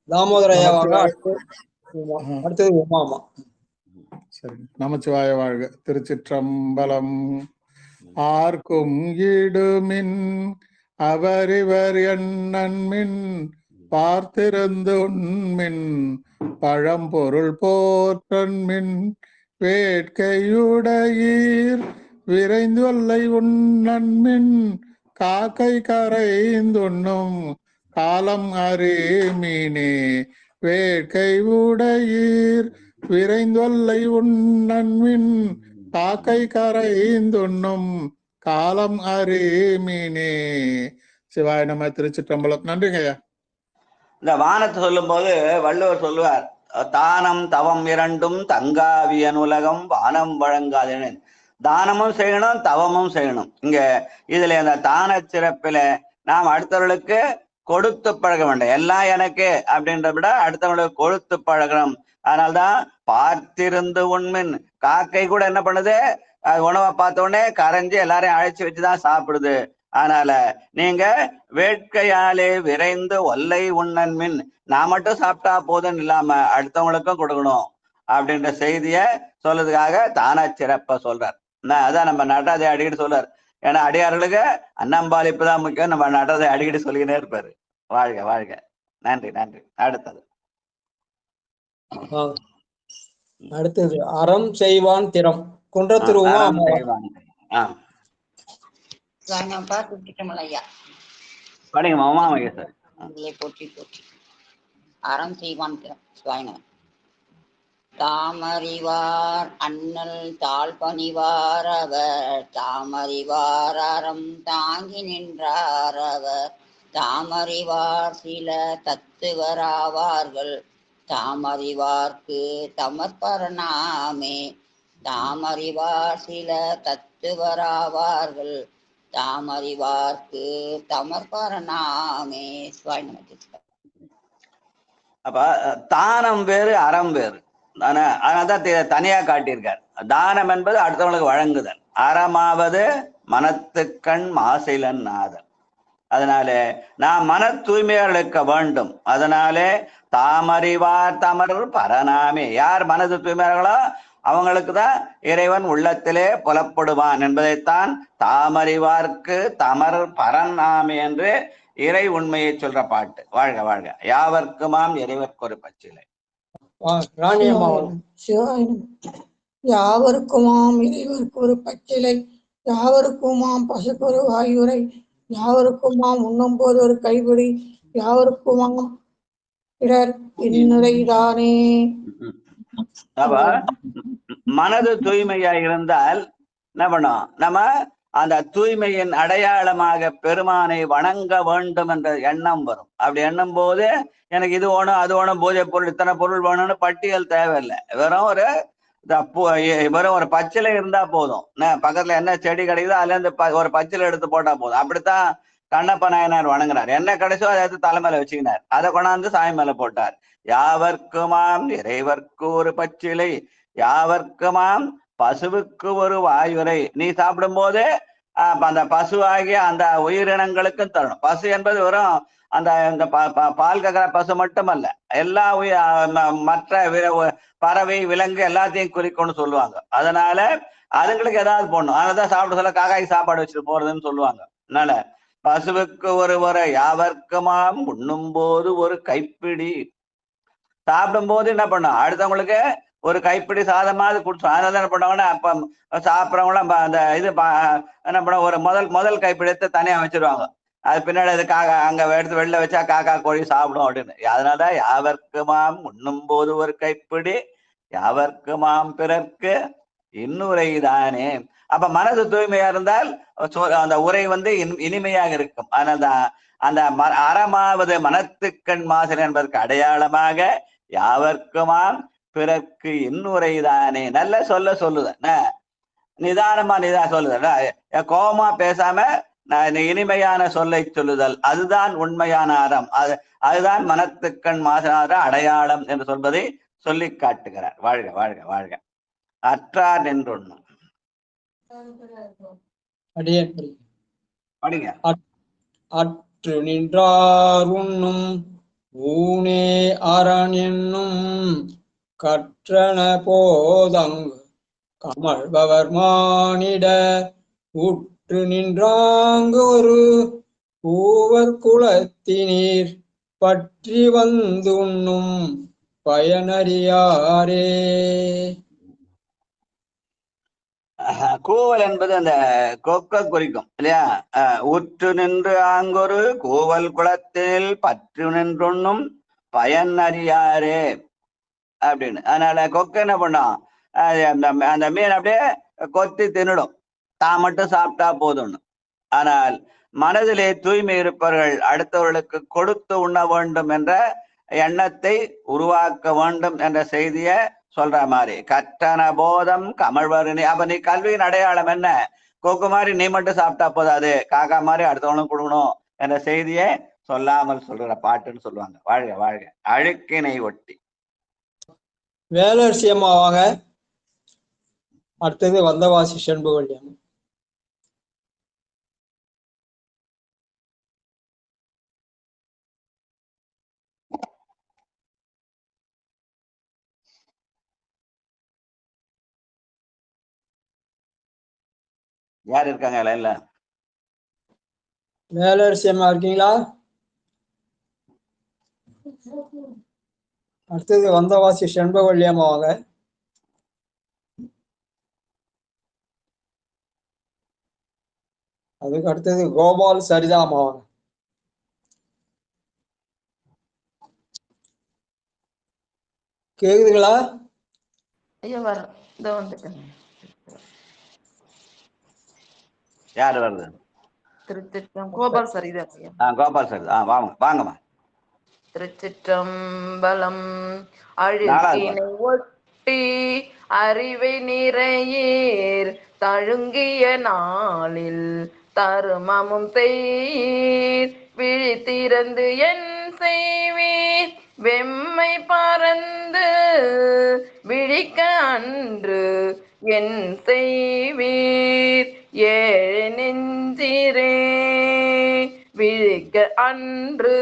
தாமோதர ஐயா வாங்க. அடுத்தது உமாமா. சரி. நமச்சிவாய வாழ்க. திருச்சிற்றம்பலம். ஆர்க்கும் ஈடுமின் அவரிவர் எண்ணன்மின் பார்த்திருந்து உண்மின் பழம்பொருள் போற்றன்மின் வேட்கையுடையீர் விரைந்தொல்லை உண்ணன்மின் காக்கை கரைந்துண்ணும் காலம் அறிமீனே வேட்கை உடையீர் விரைந்தொல்லை உண்ணன்மின் காக்கை கரைந்துண்ணும் காலம் அறிமீனே. சிவாய நம. திருச்சிற்றம்பலம். நன்றிங்க ஐயா. இந்த வானத்தை சொல்லும் போது வள்ளுவர் சொல்லுவார், தானம் தவம் இரண்டும் தங்காவியன் உலகம் வானம் வழங்காதேன்னு. தானமும் செய்யணும், தவமும் செய்யணும். இங்க இதுல இந்த தான சிறப்பில நாம் அடுத்தவர்களுக்கு கொடுத்து பழக வேண்டும். எல்லாம் எனக்கு அப்படின்றத விட அடுத்தவங்களுக்கு கொடுத்து பழகணும். அதனால்தான் பார்த்திருந்து உண்மின். காக்கை கூட என்ன பண்ணுது? உணவை பார்த்த உடனே கரைஞ்சி எல்லாரையும் அழைச்சி வச்சுதான் சாப்பிடுது. அதனால நீங்க வேட்கையாலே விரைந்து ஒல்லை உண்ணன்மின். நான் மட்டும் சாப்பிட்டா போதும் இல்லாம அடுத்தவங்களுக்கும் கொடுக்கணும் அப்படின்ற செய்திய சொல்றதுக்காக தான சிறப்ப சொல்றார். அதான் நம்ம நடராஜை அடிக்கடி சொல்றார். ஏன்னா அடியார்களுக்கு அன்னம்பாலிப்பு தான் முக்கியம். நம்ம நடராஜை அடிக்கடி சொல்லிக்கினே இருப்பாரு. வாழ்க வாழ்க. நன்றி நன்றி. அடுத்தது அறம் செய்வான் திறம். குன்றத்தூர் படிங்க உமா மகேஸ்வரி. போற்றி போற்றி. அறம் செய்வான் திறம். தாமறிவார் அண்ணல் தாழ்பணிவார் அவர் தாமறிவார் அறம் தாங்கி நின்றார் அவர் தாமறிவார் சில தத்துவராவார்கள் தாமறிவார்க்கு தமர்பரணாமே தாமறிவார் சில தத்துவராவார்கள் தாமறிவார்க்கு தமர்பரணாமே. அப்ப தானம் வேறு அறம் வேறு தானே, அதனால்தான் தனியா காட்டியிருக்கார். தானம் என்பது அடுத்தவங்களுக்கு வழங்குதல், அறமாவது மனத்துக்கண் மாசிலன் நாதல். அதனால நான் மன தூய்மையாக இருக்க வேண்டும். அதனாலே தாமறிவார் தமர் பரநாமே, யார் மனது தூய்மையார்களோ அவங்களுக்கு தான் இறைவன் உள்ளத்திலே புலப்படுவான் என்பதைத்தான் தாமறிவார்க்கு தமர் பரநாமே என்று இறை உண்மையை சொல்ற பாட்டு. வாழ்க வாழ்க. யாவர்க்குமாம் இறைவர்க்கு ஒரு பச்சிலை. யாவருக்குமாம் இறைவர்க்கு ஒரு பச்சிலை யாவருக்குமாம் பசுக்கொரு வாயுரை யாவருக்குமாம் உண்ணும் போது ஒரு கைப்பிடி யாவருக்குமாம் பிறர் இன்னுரைதானே. மனது தூய்மையா இருந்தால் என்ன பண்ணோம், நம்ம அந்த தூய்மையின் அடையாளமாக பெருமானை வணங்க வேண்டும் என்ற எண்ணம் வரும். அப்படி எண்ணும் போது எனக்கு இது வேணும் அது வேணும் பூஜை பொருள் இத்தனை பொருள் வேணும்னு பட்டியல் தேவையில்லை. வெறும் ஒரு பச்சிலை இருந்தா போதும். பக்கத்துல என்ன செடி கிடைக்குதோ அதுல இருந்து ஒரு பச்சிலை எடுத்து போட்டா போதும். அப்படித்தான் கண்ணப்ப நாயனார் வணங்குறார். என்ன கிடைச்சோ அதை எடுத்து தலைமையில வச்சுக்கினார், அதை கொண்டாந்து சாமி மேல போட்டார். யாவர்க்குமாம் இறைவர்க்கு ஒரு பச்சிலை யாவர்க்குமாம் பசுவுக்கு ஒரு வாயுரை. நீ சாப்பிடும் போது அந்த பசுவாகிய அந்த உயிரினங்களுக்கும் தரணும். பசு என்பது வெறும் அந்த பால் கறக்கிற பசு மட்டுமல்ல, எல்லா மற்ற பறவை விலங்கு எல்லாத்தையும் குறிக்கணும்னு சொல்லுவாங்க. அதனால அதுங்களுக்கு ஏதாவது போடணும். அதனாலதான் சாப்பிட சொல்ல காக்காய்க்கு சாப்பாடு வச்சுட்டு போறதுன்னு சொல்லுவாங்க. அதனால பசுவுக்கு ஒரு முறை யாவர்க்குமாம் உண்ணும் போது ஒரு கைப்பிடி. சாப்பிடும் போது என்ன பண்ணும், அடுத்தவங்களுக்கு ஒரு கைப்பிடி சாதமாவது குடிச்சோம். அதனால என்ன பண்ணுவாங்கன்னா அப்ப சாப்பிட்றவங்களாம் அந்த இது என்ன பண்ண ஒரு முதல் கைப்பிடி எடுத்து தனியா வச்சிருவாங்க. அது பின்னாடி அது காக்கா அங்க எடுத்து வெளில வச்சா காக்கா கோழி சாப்பிடும் அப்படின்னு. அதனால யாவர்க்குமாம் உண்ணும் போது ஒரு கைப்பிடி யாவர்க்குமாம் பிறர்க்கு இன்னுரைதானே. அப்ப மனது தூய்மையா இருந்தால் அந்த உரை இனிமையாக இருக்கும். அந்த அறமாவது மனத்துக்கண் மாசன் என்பதற்கு அடையாளமாக யாவர்க்குமாம் பிறர்க்கு இன்னுரைதானே. நல்ல சொல்லுத நிதானமா சொல்லுதல், கோபமா பேசாம இனிமையான சொல்லை சொல்லுதல், அதுதான் உண்மையான அறம். அதுதான் மனத்துக்கண் மாசனார அடையாளம் என்று சொல்வதை சொல்லி காட்டுகிறார். வாழ்க வாழ்க வாழ்க. அற்றார் நின்றொன்னும் படிங்க. அற்று நின்றார் உண்ணும் ஊனே அரண் என்னும் கற்றன போதங்கு கமழ்பவர் மானிட உற்று நின்றாங்கு ஒரு பூவர் குலத்தினீர் பற்றி வந்து உண்ணும் பயனறியாரே. கூவல் என்பது அந்த கொக்க குறிக்கும் இல்லையா? உற்று நின்று ஆங்கொரு கூவல் குளத்தில் பற்று நின்றுண்ணும் பயன் அறியாரே அப்படின்னு. அதனால கொக்க என்ன பண்ணும், அந்த மீன் அப்படியே கொத்தி தின்னுடும், தான் மட்டும் சாப்பிட்டா போதும்னு. ஆனால் மனதிலே தூய்மை இருப்பவர்கள் அடுத்தவர்களுக்கு கொடுத்து உண்ண வேண்டும் என்ற எண்ணத்தை உருவாக்க வேண்டும் என்ற செய்தியை சொல்ற மாதிரி கற்றன போதம் கமழ்வருணி. அப்ப நீ கல்வியின் அடையாளம் என்ன, கொக்கு மாதிரி நீ மட்டும் சாப்பிட்டா போதாது, காக்கா மாதிரி அடுத்தவனும் கொடுக்கணும் என்ற செய்தியை சொல்லாமல் சொல்ற பாட்டுன்னு சொல்லுவாங்க. வாழ்க வாழ்க. அழுக்கினை ஒட்டி வேலரசியமாவாங்க. அடுத்தது வந்தவாசி செண்புகல்யாணம். யார் இருக்காங்க லைன்ல? வேலரசியமா இருக்கீங்களா? அடுத்தது வந்தவாசி செண்பகவல்லியம்மாவாங்க. அதுக்கு அடுத்தது கோபால் சரிதாமாவாங்க. கேக்குதுங்களா? ஐயா வர இதோ வந்துட்டேன். யார் வருது? கோபால் சார் இது ஐயா. கோபால் சார். வாங்கம்மா. திருச்சிற்றம்பலம். அழுக்கினை ஒட்டி அறிவை நிறையீர் தழுங்கிய நாளில் தருமமும் செய்யீர் விழித்திறந்து என் செய்வீர் வெம்மை பறந்து விழிக்க அன்று என் செய்வீர் ஏழை நெஞ்சிரே விழிக்க அன்று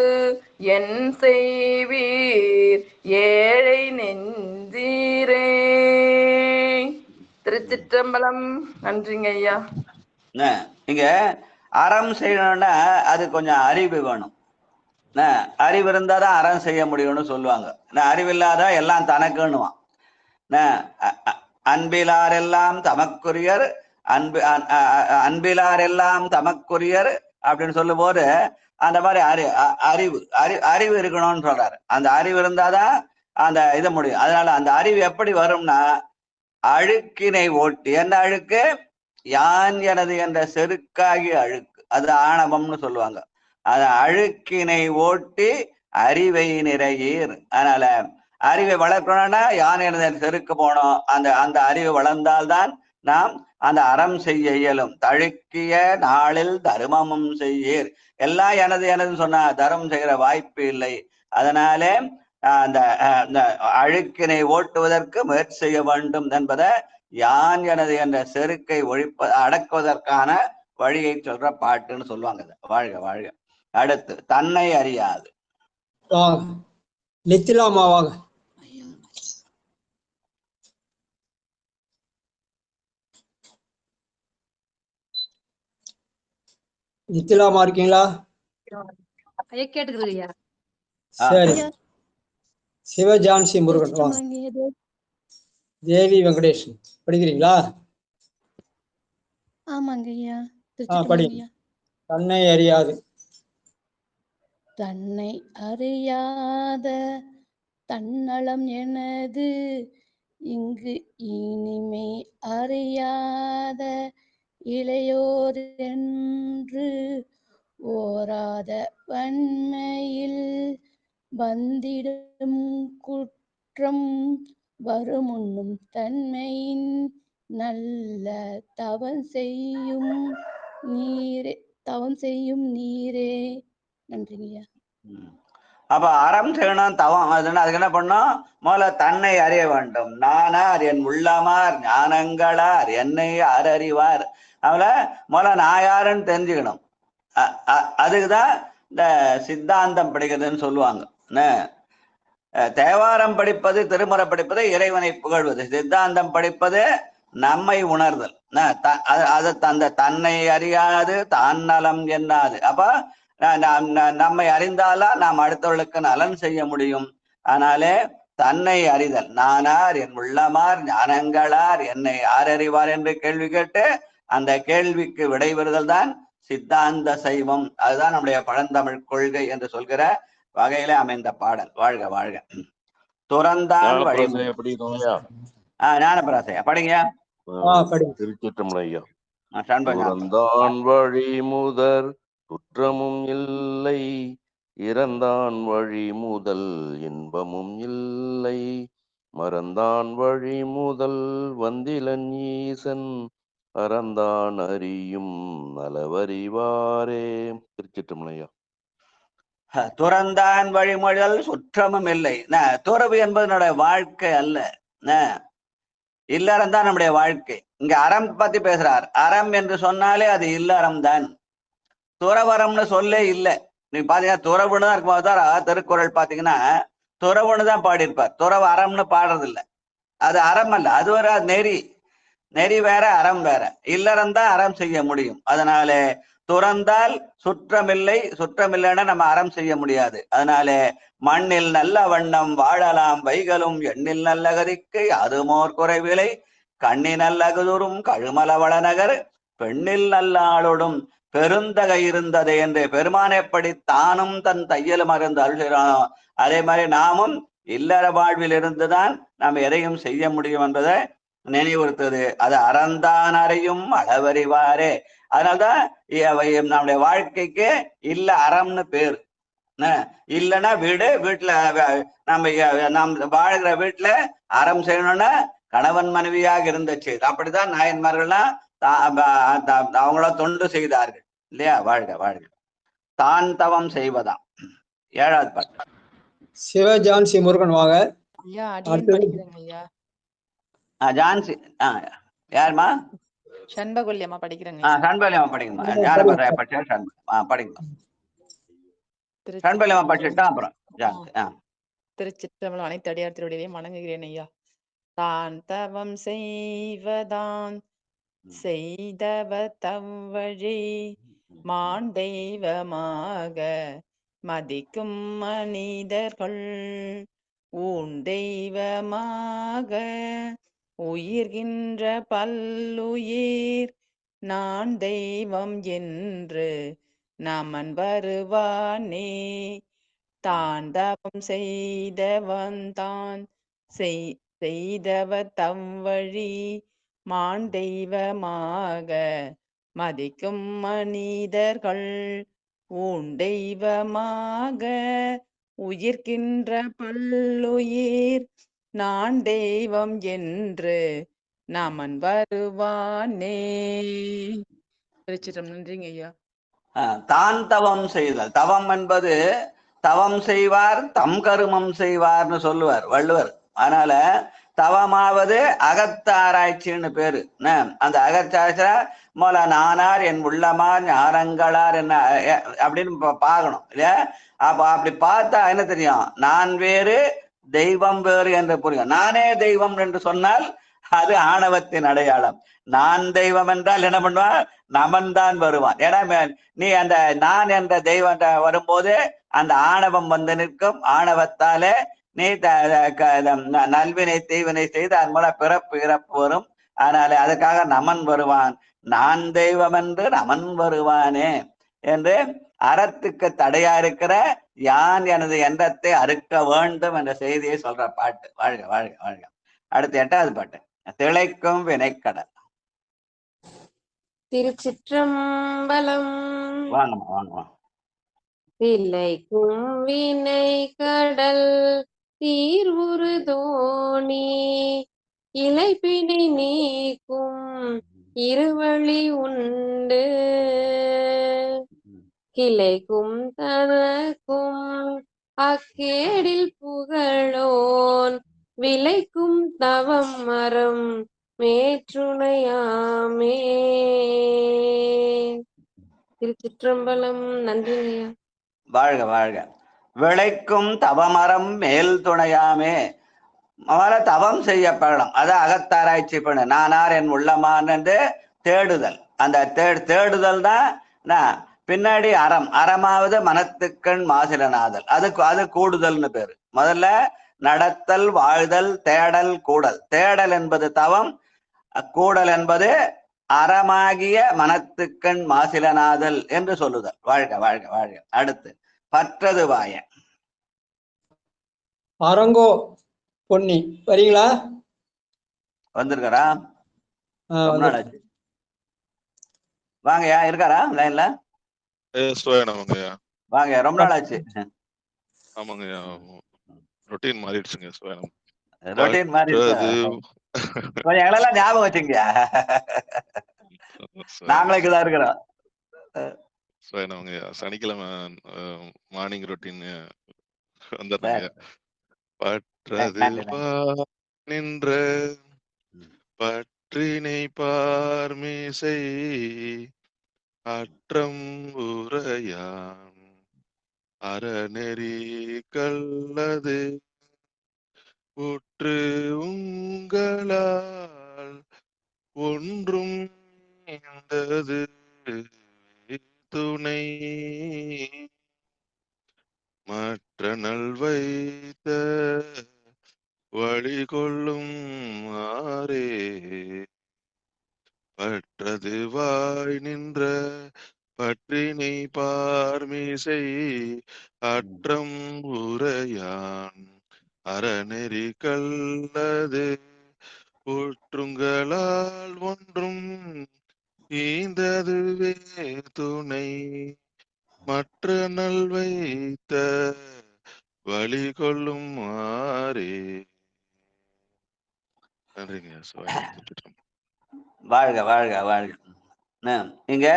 என் செய்வீர் ஏழை நெஞ்சிரே. திருச்சிற்றம்பலம். நன்றிங்க ஐயா. இங்க அறம் செய்யணும்னா அது கொஞ்சம் அறிவு வேணும். அறிவு இருந்தாதான் அறம் செய்ய முடியும்னு சொல்லுவாங்க. அறிவில்லாத எல்லாம் தனக்குன்னுவான். அன்பிலாரெல்லாம் தமக்குரியர் அன்பிலாரெல்லாம் தமக்குரியர் அப்படின்னு சொல்லும் போது அந்த மாதிரி அறிவு இருக்கணும்னு சொல்றாரு. அந்த அறிவு இருந்தாதான் அந்த இதை முடியும். அதனால அந்த அறிவு எப்படி வரும்னா அழுக்கினை ஓட்டி. என்ன அழுக்கு? யான் எனது என்ற செருக்காகிய அழுக்கு, அது ஆணவம்னு சொல்லுவாங்க. அது அழுக்கினை ஓட்டி அறிவை நிறையீர். அதனால அறிவை வளர்க்கணும்னா யான் எனது செருக்கு போனோம். அந்த அறிவு வளர்ந்தால்தான் நாம் அந்த அறம் செய்ய இயலும். தழுக்கிய நாளில் தர்மமும் செய்யீர். எல்லாம் எனதுன்னு சொன்னா தர்மம் செய்கிற வாய்ப்பு இல்லை. அதனாலே அந்த அழுக்கினை ஓட்டுவதற்கு முயற்சி செய்ய வேண்டும் என்பதை யான் எனது என்ற செருக்கை அடக்குவதற்கான வழியை சொல்ற பாட்டுன்னு சொல்லுவாங்க. வாழ்க வாழ்க. அடுத்து தன்னை அறியாது. நித்திலாமா வாங்க. நித்திலாமா இருக்கீங்களா? ஐயா கேட்டுக்கிறீங்க. சரி. சிவஜான்சி முருகன் வாங்க. தேவி வெங்கடேஷ் படிக்கிறீங்களா? ஆமாங்க ஐயா. படிங்க. தன்னை அறியாது. தன்னை அறியாத தன்னலம் எனது இங்கு இனிமை அறியாத இளையோர் என்று ஓராத வன்மையில் வந்திடும் குற்றம் வருமுன்னும் தன்மையின் நல்ல தவம் செய்யும் நீரே. நன்றிங்கய்யா. அப்ப அறம் செய்யணும், தவம். அதுக்கு என்ன பண்ணும்? முதல்ல தன்னை அறிய வேண்டும். நானார் என் உள்ளமார் ஞானங்களார் என்னை யார் அறிவார். அவளை முதல்ல நான் யாருன்னு தெரிஞ்சுக்கணும். அதுக்குதான் இந்த சித்தாந்தம் படிக்கிறதுன்னு சொல்லுவாங்க. தேவாரம் படிப்பது, திருமுறை படிப்பது இறைவனை புகழ்வது. சித்தாந்தம் படிப்பது நம்மை உணர்தல். அது அந்த தன்னை அறியாது தான் நலம் என்னாது. அப்ப நம்மை அறிந்தாலா நாம் அடுத்தவர்களுக்கு நலன் செய்ய முடியும். அதனாலே தன்னை அறிதல். நானார் என் உள்ளமார் ஞானங்களார் என்னை யார் அறிவார் என்று கேள்வி கேட்டு அந்த கேள்விக்கு விடைபெறுதல் தான் சித்தாந்த சைவம். அதுதான் நம்முடைய பழந்தமிழ் கொள்கை என்று சொல்கிற வகையில அமைந்த பாடல். வாழ்க வாழ்க. துறந்தான் வழி. ஞானபிராசையா படிங்க. திருச்சிற்றம்பலம். துறந்தான் வழி முதல் குற்றமும் இல்லை, இறந்தான் வழி முதல் இன்பமும் இல்லை, மறந்தான் வழி முதல் வந்திலன் ஈசன் அறந்தான் அறியும் நலவறிவாரே. திருச்சிற்றம்பலம். துறந்தான் வழிமுதல் சுற்றமும் இல்லை. துறவு என்பது நம்முடைய வாழ்க்கை அல்ல, இல்லறம் தான் நம்முடைய வாழ்க்கை. இங்க அறம் பத்தி பேசுறார். அறம் என்று சொன்னாலே அது இல்லறம் தான். துறவரம்னு சொல்லே இல்லை. நீ பாத்தீங்கன்னா துறவுன்னு தான் இருக்கும். திருக்குறள் பாத்தீங்கன்னா துறவுன்னு தான் பாடியிருப்பார். துறவு அறம்னு பாடுறது இல்லை. அது அறம் அல்ல, அது ஒரு நெறி. நெறி வேற, அறம் வேற. இல்லறம் தான் அறம் செய்ய முடியும். அதனாலே துறந்தால் சுற்றமில்லை. சுற்றமில்லைன்னா நம்ம அறம் செய்ய முடியாது. அதனாலே மண்ணில் நல்ல வண்ணம் வாழலாம் வைகளும் எண்ணில் நல்ல கதிக்கு அதுமோர் குறைவிலை கண்ணி நல்ல குதுரும் கழுமல வளநகர் பெண்ணில் நல்ல ஆளோடும் பெருந்தகை இருந்தது என்று பெருமானேப்படி தானும் தன் தையலும் அறிந்து அருள்கிறானோ அதே மாதிரி நாமும் இல்லற வாழ்வில் இருந்துதான் நாம் எதையும் செய்ய முடியும் என்பதை நினைவுறுத்தது. அது அறந்தான் அறையும் அளவறிவாரே. அதனால்தான் நம்முடைய வாழ்க்கைக்கு இல்ல அறம்னு பேர். இல்லைன்னா வீட்டுல நம்ம வாழ்கிற வீட்டுல அறம் செய்யணும்னா கணவன் மனைவியாக இருந்துச்சு. அப்படிதான் நாயன்மார்கள்லாம் அவங்கள தொண்டு செய்தார்கள் இல்லையா? வாழ்க வாழ்க. தான் தவம் செய்வதாம். 7வது பாட்டு. சிவஜான்சி முருகன் வாங்க. ஐயா அடியேன் படிக்கிறேங்க ஐயா. ஜான்சி யாருமா? சண்பகொல்லியம்மா படிக்கிறேங்க. சண்பகொல்லியம்மா படிக்கணுமா? யாரை படிச்சா படிக்கணும். சண்பகொல்லியம்மா படிச்சுட்டா அப்புறம் ஜான்சி. திருச்சிற்றம்பலம் அனைத்து அடியார் திருவடியையும் வணங்குகிறேன் ஐயா. தான் தவம் செய்வதான் செய்தவ தவ்வழி மான் தெய்வமாக மதிக்கும் மனிதர்கள் ஊன் தெய்வமாக உயிர்கின்ற பல்லுயிர் நான் தெய்வம் என்று நமன் வருவானே. தான் தவம் செய்தவன் தான் செய்தவ தவ்வழி மான் தெய்வமாக மதிக்கும் மனிதர்கள் ஊன் தெய்வமாக உயிர்க்கின்ற பல்லுயிர் நான் தெய்வம் என்று நமன் வருவானே. திருச்சிரம். நன்றிங்க ஐயா. தான் தவம் செய்தல். தவம் என்பது தவம் செய்வார் தம் கருமம் செய்வார்னு சொல்லுவார் வள்ளுவர். அதனால தவமாவது அகத்தாராய்ச்சின்னு பேரு. அந்த அகத்தாராய்ச்சி மூல நானார் என் உள்ளமார் ஞானங்களார் என்ன அப்படின்னு பார்க்கணும் இல்லையா? அப்படி பார்த்தா என்ன தெரியும்? நான் வேறு தெய்வம் வேறு என்று புரியும். நானே தெய்வம் என்று சொன்னால் அது ஆணவத்தின் அடையாளம். நான் தெய்வம் என்றால் என்ன பண்ணுவான்? நமன் தான் வருவான். ஏன்னா நீ அந்த நான் என்ற தெய்வம் வரும்போது அந்த ஆணவம் வந்து நிற்கும். ஆணவத்தாலே நீ நல்வினை தீவினை செய்து அதன் மூலம் பிறப்பு இறப்பு வரும். அதனால அதுக்காக நமன் வருவான். நான் தெய்வம் என்று நமன் வருவானே என்று அறத்துக்கு தடையா இருக்கிற யான் எனது எண்ணத்தை அறுக்க வேண்டும் என்ற செய்தியை சொல்ற பாட்டு. வாழ்க வாழ்க வாழ்க. அடுத்து 8வது பாட்டு. திளைக்கும் வினைக்கடல். திருச்சிற்றம்பலம். வாங்கம்மா வாங்கம்மா. திளைக்கும் வினை கடல் தீர்வுறு தோணி இலைப்பினை நீக்கும் இருவழி உண்டு கிளைக்கும் தனக்கும் அக்கேடில் புகழோன் விளைக்கும் தவம் மரம் மேற்றுணையாமே. திருச்சிற்றம்பலம். நன்றிங்கய்யா. வாழ்க வாழ்க. விளைக்கும் தவமரம் மேல் துணையாமே. அவரை தவம் செய்யப்படலாம். அது அகத்தாராய்ச்சி பண்ணு. நானார் என் உள்ளமான் என்று தேடுதல். அந்த தேடுதல் தான் பின்னாடி அறம். அறமாவது மனத்துக்கண் மாசிலனாதல். அது கூடுதல்னு பேரு. முதல்ல நடத்தல், வாழ்தல், தேடல், கூடல். தேடல் என்பது தவம், கூடல் என்பது அறமாகிய மனத்துக்கண் மாசிலனாதல் என்று சொல்லுதல். வாழ்க வாழ்க வாழ்க. அடுத்து பற்றது வாய. அரங்கோ பொன்னி வரீங்களா? வந்திருக்காரா? வாங்கயா. இருக்காரா லைன்ல? வாங்க. ரொம்ப நாள் ஆச்சு. ஆமாங்கய்யா. ரொட்டீன் மாறிடுச்சுங்க. ரொட்டீன் மாறிடுச்சு. எங்களெல்லாம் ஞாபகம் வச்சுங்கய்யா. நாங்களும் தான் இருக்கிறோம். சனிக்கிழமை மார்னிங் ரொட்டீன் வந்துடுறாங்க. பற்றது நின்ற பற்றினை பார்மிசை அற்றம் உரையான் அறநெறி கல்லது உற்று உங்களால் ஒன்றும் இந்தது துணை மற்ற நல் வைத்த வழி கொள்ளும் ஆரே பற்றது வாய் நின்ற பற்றினை பார்மிசை அற்றம் உரையான் அறநெறி கல்லது ஊற்றுங்களால் ஒன்றும் ஈந்ததுவே துணை மற்ற நல்வைத்த வழி கொள்ளும் மாறே. நன்றிங்க. வாழ்க வாழ்க வாழ்க. இங்க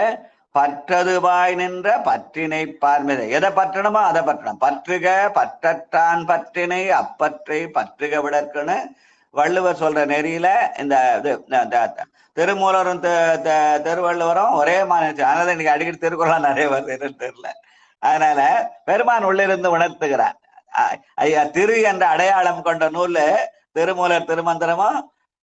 பற்றதுவாய் நின்ற பற்றினை பார்மிதை. எதை பற்றணுமோ அதை பற்றணும். பற்றுக பற்றற்றான் பற்றினை அப்பற்றை பற்றுக விடற்குன்னு வள்ளுவர் சொல்ற நெறியில இந்த திருமூலரும் திருவள்ளுவரும் ஒரே மாதிரி. அதனால இன்னைக்கு அடிக்கடி திருக்குறள் நிறைய வருதுன்னு தெரியல. அதனால பெருமான் உள்ளிருந்து உணர்த்துகிறார். ஐயா திரு என்ற அடையாளம் கொண்ட நூல் திருமூலர் திருமந்திரமும்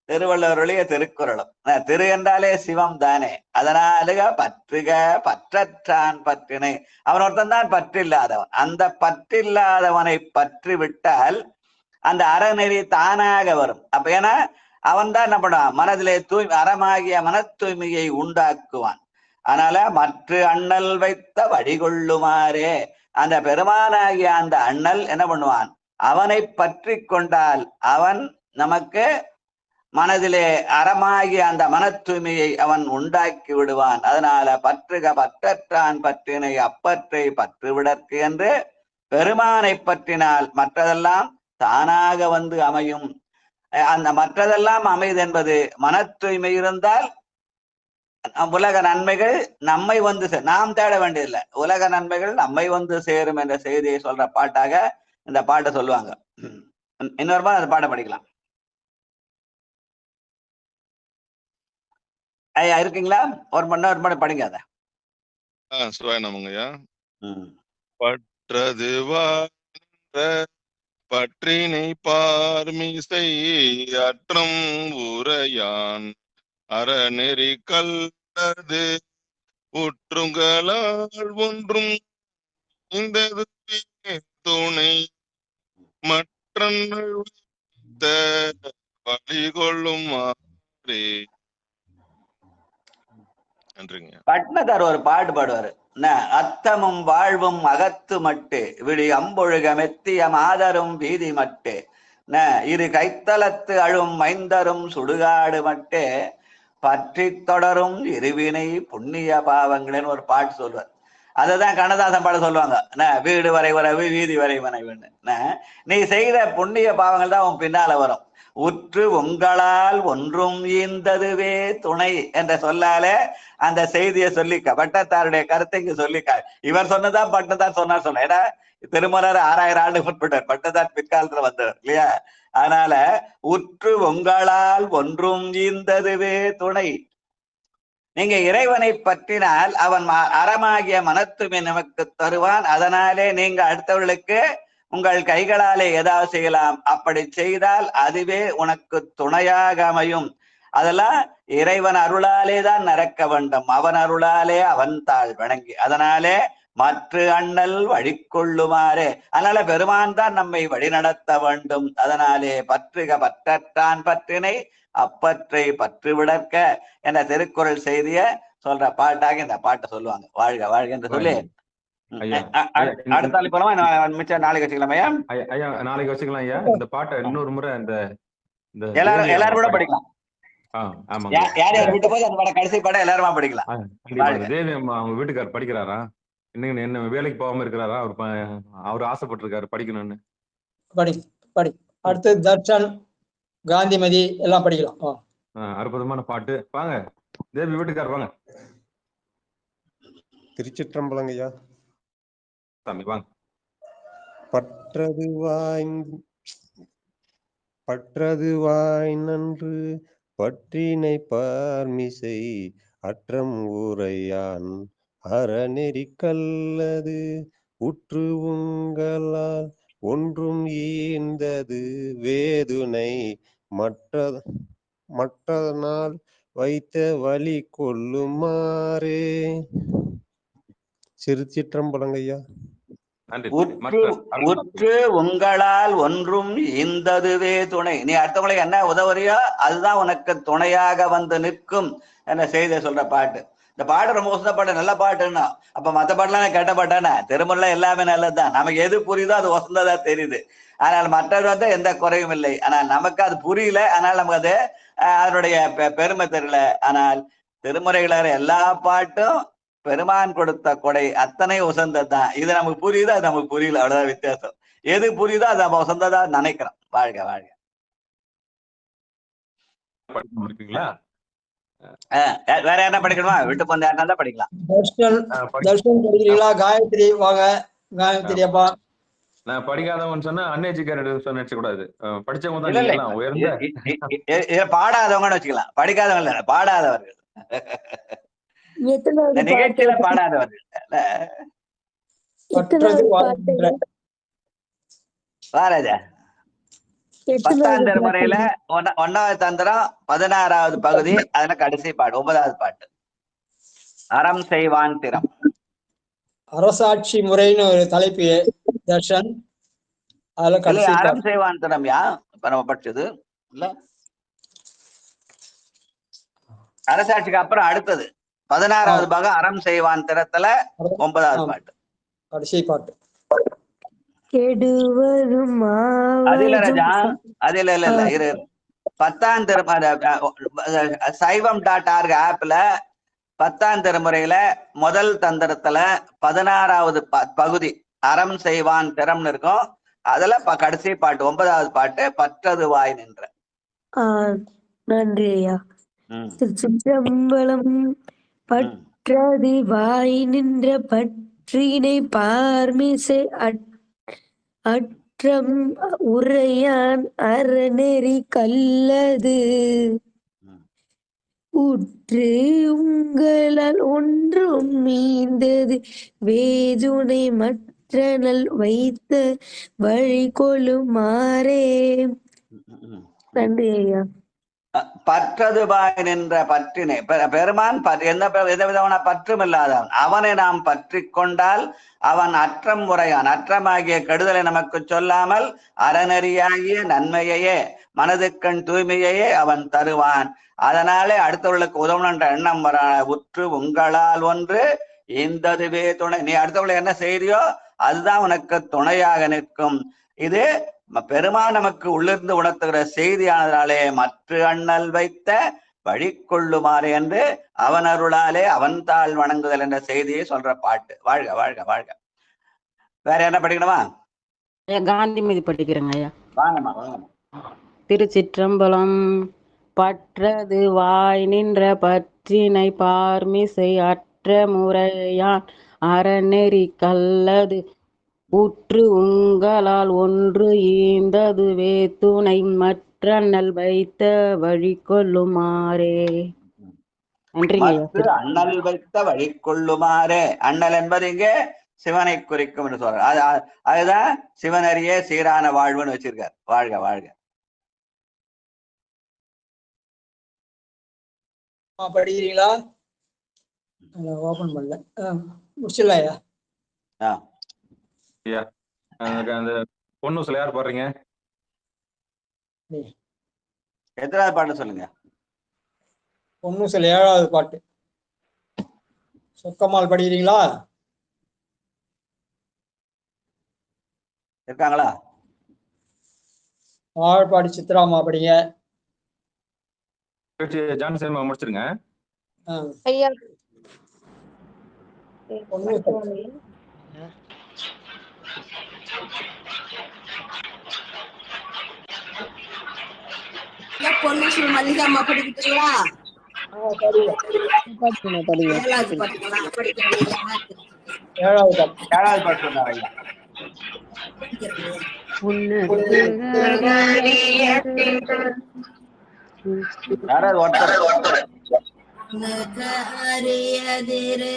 திருவள்ளுவருடைய திருக்குறளும். திரு என்றாலே சிவம் தானே. அதனால பற்றுக பற்றற்றான் பற்றினை. அவன் ஒருத்தன் தான் பற்றில்லாதவன். அந்த பற்றில்லாதவனை பற்றி விட்டால் அந்த அறநெறி தானாக வரும். அப்ப ஏன்னா அவன் தான் என்ன பண்ணுவான், மனதிலே அறமாகிய மன தூய்மையை உண்டாக்குவான். அதனால மற்ற அண்ணல் வைத்த வழிகொள்ளுமாறே. அந்த பெருமானாகிய அந்த அண்ணல் என்ன பண்ணுவான், அவனை பற்றி கொண்டால் அவன் நமக்கு மனதிலே அறமாகிய அந்த மன தூய்மையை அவன் உண்டாக்கி விடுவான். அதனால பற்றுக பற்றற்றான் பற்றினை அப்பற்றை பற்று விடற்கு என்று பெருமானை பற்றினால் மற்றதெல்லாம் தானாக வந்து அமையும். அந்த மற்றதெல்லாம் அமைது என்பது மன தூய்மை இருந்தால் உலக நன்மைகள் நம்மை வந்து நாம் தேட வேண்டியதில்லை, உலக நன்மைகள் நம்மை வந்து சேரும் என்ற செய்தியை சொல்ற பாட்டாக இந்த பாட்டை சொல்லுவாங்க. இன்னொரு அந்த பாட்டை படிக்கலாம். ஐயா இருக்கீங்களா? ஒரு மணி படிங்க அத. சுவாயனமுங்கய்யா. பற்றது பற்றினை பார்மிசை அற்றம் உரையான் அறநெறி கல்லது உற்றுங்களால் ஒன்றும் இந்த துணை மற்ற வழி கொள்ளும் மாறே. நன்றிங்க. பட்னத்தார் ஒரு பாட்டு பாடுவாரு. அத்தமும் வாழ்வும் அகத்து மட்டு விழி அம்பொழுக மெத்திய மாதரும் வீதி மட்டு இரு கைத்தலத்து அழும் மைந்தரும் சுடுகாடு மட்டே பற்றி தொடரும் இருவினை புண்ணிய பாவங்களேன்னு ஒரு பாட்டு சொல்வார். அததான் கண்ணதாசன் பாட சொல்லுவாங்க. வீடு வரை வரவு வீதி வரை வரைவுன்னு. நீ செய்த புண்ணிய பாவங்கள் தான் உன் பின்னால வரும். உற்று உங்களால் ஒன்றும் ஈந்ததுவே துணை என்ற சொல்லாலே அந்த செய்தியை சொல்லிக்க. பட்டத்தாருடைய கருத்தை இங்க சொல்லிக்க. இவர் சொன்னதான் பட்டத்தார் சொன்னார் சொன்ன. ஏன்னா திருமலர் 6000 ஆண்டு முற்பட்டார், பட்டத்தார் பிற்காலத்துல வந்தவர் இல்லையா? அதனால உற்று உங்களால் ஒன்றும் ஈந்ததுவே துணை. நீங்க இறைவனை பற்றினால் அவன் அறமாகிய மனத்துமை நமக்கு தருவான். அதனாலே நீங்க அடுத்தவர்களுக்கு உங்கள் கைகளாலே ஏதாவது செய்யலாம். அப்படி செய்தால் அதுவே உனக்கு துணையாக அமையும். அதெல்லாம் இறைவன் அருளாலே தான் நடக்க வேண்டும். அவன் அருளாலே அவன் தாழ் வணங்கி. அதனாலே மற்ற அண்ணல் வழிகொள்ளுமாறே. அதனால பெருமான் தான் நம்மை வழிநடத்த வேண்டும். அதனாலே பற்றுக பற்றற்றான் பற்றினை அப்பற்றை பற்று விடற்க என்ற திருக்குறள் செய்திய சொல்ற பாட்டாக இந்த பாட்டை சொல்லுவாங்க. வாழ்க வாழ்க என்று சொல்லி அடுத்த போலமா மிச்சம் நாளைக்கு வச்சுக்கலாம் ஐயா. நாளைக்கு வச்சுக்கலாம் ஐயா. இந்த பாட்டை இன்னொரு முறை எல்லாரும் கூட படிக்கலாம். யார் யார் விட்டு போய் அந்த பாடம் கடைசி பாடம் எல்லாருமா படிக்கலாம். தேவி அவங்க வீட்டுக்காரர் படிக்கிறாரா? இன்னும் என்ன வேலைக்கு போகாம இருக்கிறாரா? அவர் ஆசைப்பட்டிருக்காரு படிக்கணும்னு. படி. அடுத்து தர்ஷன் காந்திமதி எல்லாம் படிக்கலாம். அற்புதமான பாட்டு. வாங்க தேவி வீட்டுக்காரர் வாங்க. திருச்சிற்றம்பலம் ஐயா. தம்பி வாங்க. பற்றது வாய் நன்று பற்றினை பார்மிசை அற்றம் ஊரையான் அறநெறி கல்லது உற்று உங்களால் ஒன்றும் ஈந்தது வேதுனை மற்றதனால் வைத்த வழி கொள்ளுமாறே. திருச்சிற்றம்பலம் ஐயா. உற்று உங்களால் ஒன்றும் ஈந்ததுவே துணை. நீ அடுத்தவங்களுக்கு என்ன உதவுறியோ அதுதான் உனக்கு துணையாக வந்து நிற்கும் என்ற செய்தியை சொல்ற பாட்டு. இந்த பாட்டு ரொம்ப உசந்த பாட்டு, நல்ல பாட்டுன்னா. அப்ப மத்த பாட்டுலாம் கேட்ட பாட்டானே திருமூல எல்லாமே நல்லதுதான். நமக்கு எது புரியுதோ அது வசந்ததா தெரியுது. ஆனால் மற்றவர் எந்த குறையும் இல்லை. ஆனால் நமக்கு அது புரியல, ஆனால் நமக்கு அது அதனுடைய பெருமை தெரியல. ஆனால் திருமுறைகள எல்லா பாட்டும் பெருமான் கொடுத்த கொடை அத்தனை உசந்ததுதான். இது நமக்கு புரியுது, அது நமக்கு புரியல, அவ்வளவுதான் வித்தியாசம். எது புரியுதோ அது நம்ம உசந்ததா நினைக்கிறோம். வாழ்க வாழ்க. வேற என்ன படிக்கணுமா? விட்டு போன யாருன்னா தான் படிக்கலாம். தர்ஷன் படிக்கிறீங்களா? காயத்ரி வாங்க. காயத்ரி அப்பா. நான் படிக்காதவன் சொன்னா அன்எஜுகேட்டட் சொன்ன கூடாது. படிச்சவங்க தான் எல்லாம் உயர்ந்த பாடாதவங்கன்னு வச்சுக்கலாம். பாடாதவங்க இல்ல, பாடாதவர்கள். நிகழ்ச்சியில பாடாதவர்கள். வாராஜா 10ஆம் திருமுறையில 1வது தந்திரம் 16வது பகுதி, அதுல கடைசி பாட்டு 9வது பாட்டு. அறம் செய்வான் திறம். அரசாட்சி முறைன்னு ஒரு தலைப்பு தர்ஷன். அதுல கடைசி அறம் செய்வான் திறம் இப்ப நம்ம படிச்சது இல்ல. அரசாட்சிக்கு அப்புறம் அடுத்தது 16வது பாகம் அறம் செய்வான் திறத்துல 9வது பாட்டு, கடைசி பாட்டு. அது இல்ல ராஜா, அது இல்ல இரு. 10ஆம் சைவம்.org ஆப்ல 10ஆம் திருமுறையில முதல் தந்திரத்துல 16வது பகுதி அறம் செய்வான் திறம்னு இருக்கும். அதுல கடைசி பாட்டு 9வது பாட்டு பற்றது வாய் நின்ற. நன்றி ஐயா. திருச்சிற்றம்பலம். பற்றது வாய் நின்ற பற்றினை பார்மிசை அற்றம் உரையான் அறநெறி கல்லது உற்று உங்களால் ஒன்றும் மீந்தது வேதுனை மற்றனல் வைத்த வழி கொள்ளுமாறே. நன்றி ஐயா. பற்றது வாய் நின்ற பற்றினை பெருமான் எந்த விதமான பற்றும் இல்லாதவன். அவனை நாம் பற்றி கொண்டால் அவன் அற்றம் முறையான். அற்றமாகிய கெடுதலை நமக்கு சொல்லாமல் அறநெறியாகிய நன்மையையே மனதுக்கண் தூய்மையையே அவன் தருவான். அதனாலே அடுத்தவர்களுக்கு உதவணுன்ற எண்ணம் வர உற்று உங்களால் ஒன்று இந்ததுவே துணை. நீ அடுத்தவங்களை என்ன செய்யறியோ அதுதான் உனக்கு துணையாக நிற்கும். இது பெருமான் நமக்கு உள்ளிருந்து உணர்த்துகிற செய்தியானதாலே மற்ற அண்ணல் வைத்த வழி கொள்ளுமாறு என்று அவன் அருளாலே அவன் தாள் வணங்குதல் என்ற செய்தியை சொல்ற பாட்டு. வாழ்க வாழ்க வாழ்க. வேற என்ன படிக்கணுமா? காந்திமதி படிக்கிறேங்க ஐயா. வாங்கம்மா வாங்கம்மா. திருச்சிற்றம்பலம். பற்றது வாய் நின்ற பற்றினை பார்மிசை அற்ற முறையான் அறநெறி கல்லது உற்று உங்களால் ஒன்று ஈந்ததுவே துணை மற்றண்ணல் வைத்த வழி கொள்ளுமாறே. அண்ணல் வைத்த வழி கொள்ளுமாறே. அண்ணல் என்பது இங்கே சிவனை குறிக்கும் என்று சொல்ற. அதுதான் சிவனறியே சீரான வாழ்வுன்னு வச்சிருக்கார். வாழ்க வாழ்க. படிக்கிறீங்களா? ஓபன் பண்ணல, முடிச்சிடலாயா? அந்த பொன்னூசில யார் பாடுறீங்க? எத்தனாவது பாட்டு சொல்லுங்க? பொன்னூசில 7வது பாட்டு. சொக்கம்மாள் படிக்கிறீங்களா? இருக்காங்களா? ஆழ்பாடி சித்ராமா படிங்க. ஜான் சினிமா முடிச்சிருங்க. ஐயா பொன்னூசில் மல்லிகாம்மா படிக்கிறீங்களா? அறியதிரு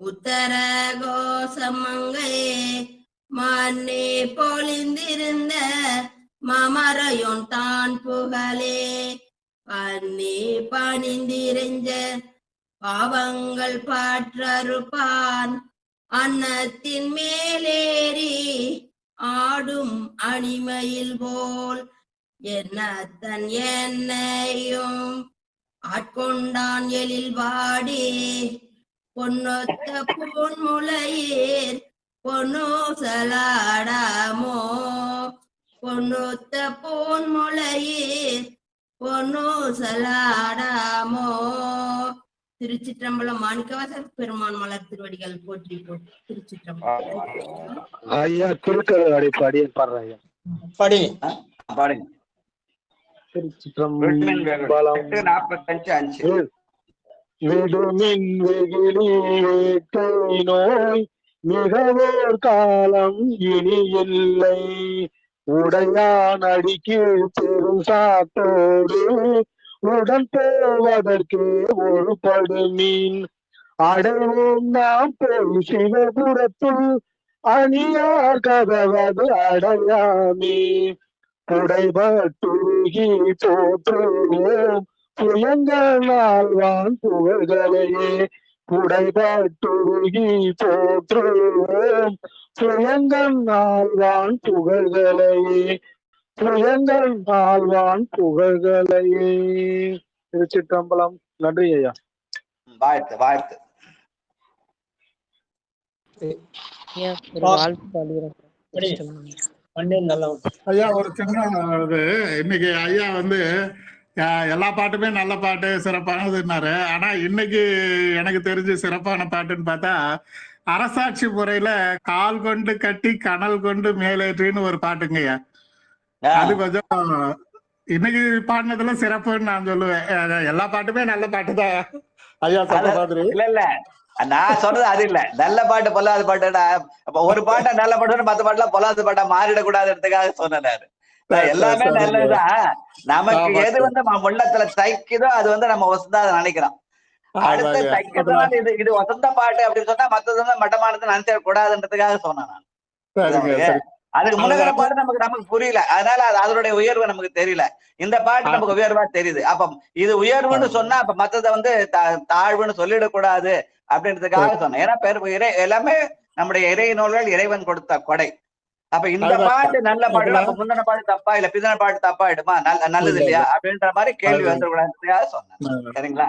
உத்தர கோசமங்கை மண்ணே பொழிந்திருந்த மாமரையோன் தான் புகழே பண்ணி பணிந்திருந்த பாவங்கள் பாற்றறுப்பான் அன்னத்தின் மேலேறி ஆடும் அணிமையில் போல் என்னத்தன் என்னையும் ஆட்கொண்டான் எழில் வாடி பொன்னொத்த பொன்முளையேர் பொன்னூசலாடாமோ பொன்னுத்த பொன்முளையீர் பொன்னூசலாடாமோ. திருச்சிற்றம்பலம். மாணிக்கவாசக பெருமான் மலர் திருவடிகள் போற்றி போற்றி. திருச்சிற்றம்பலம். ஐயா திருக்கழுவாடி பாடி பாடுறேன் ஐயா. படி பாடுங்க. திருச்சிற்றம்பலம். 45 விடுமின் வெகுளி வேட்டை நோய் மிகவோர் காலம் இனி இல்லை. உடையான் அடிக்கு பெரும் சாத்தோடு உடன் போவதற்கு ஒரு படுமீன் அடைவோம் நாம் போய் சிவபுரத்துள் அணியார் கதவது அடையாமே. புடைபட்டுருகி தோற்றுவோம் புயங்களால்வான் புகழ்களையே. புடைபட்டுருகி தோற்றுவோம் புயங்கள் ஆழ்வான் புகழ்களையே. புயங்கள் ஆழ்வான் புகழ்களையே. திருச்சிற்றம்பலம். நன்றி ஐயா. வாழ்த்து வாழ்த்து. ஐயா ஒரு சின்ன இது, இன்னைக்கு ஐயா வந்து எல்லா பாட்டுமே நல்ல பாட்டு சிறப்பானதுன்னாரு. ஆனா இன்னைக்கு எனக்கு தெரிஞ்சு சிறப்பான பாட்டுன்னு பார்த்தா அரசாட்சி முறையில கால் கொண்டு கட்டி கனல் கொண்டு மேலேற்றின்னு ஒரு பாட்டுங்கய்யா. அது கொஞ்சம் இன்னைக்கு பாடினதுல சிறப்புன்னு நான் சொல்லுவேன். எல்லா பாட்டுமே நல்ல பாட்டு தான் ஐயா சொல்ற மாதிரி. இல்ல நான் சொல்றது அது இல்ல. நல்ல பாட்டு பொல்லாத பாட்டுடா. ஒரு பாட்டை நல்ல பாட்டு, 10 பாட்டுலாம் பொல்லாத பாட்டா மாறிடக்கூடாதுன்றதுக்காக சொன்னாரு. எல்லாமே நல்லதுதான். நமக்கு எது வந்து உள்ளத்துல தைக்குதோ அது வந்து நம்ம வசந்தா நினைக்கிறோம். அடுத்த தைக்கிறதுனால இது வசந்த பாட்டு அப்படின்னு சொன்னா மத்தது வந்து மட்டமானது நினைச்ச கூடாதுன்றதுக்காக சொன்னேன் நான். அதுக்கு முன்னகிற பாட்டு நமக்கு புரியல, அதனால அதனுடைய உயர்வு நமக்கு தெரியல. இந்த பாட்டு நமக்கு உயர்வா தெரியுது. அப்ப இது உயர்வுன்னு சொன்னா அப்ப மத்ததை வந்து தாழ்வுன்னு சொல்லிடக்கூடாது அப்படின்றதுக்காக சொன்னேன். ஏன்னா எல்லாமே நம்முடைய இறை நூல்கள் இறைவன் கொடுத்த கொடை. அப்ப இந்த பாட்டு நல்ல பாட்டு, அப்ப முந்தின பாட்டு தப்பா இல்ல பிந்தின பாட்டு தப்பா ஆயிடுமா, நல்லது இல்லையா அப்படின்ற மாதிரி கேள்வி வந்துடக்கூடாதுக்காக சொன்னேன். சரிங்களா?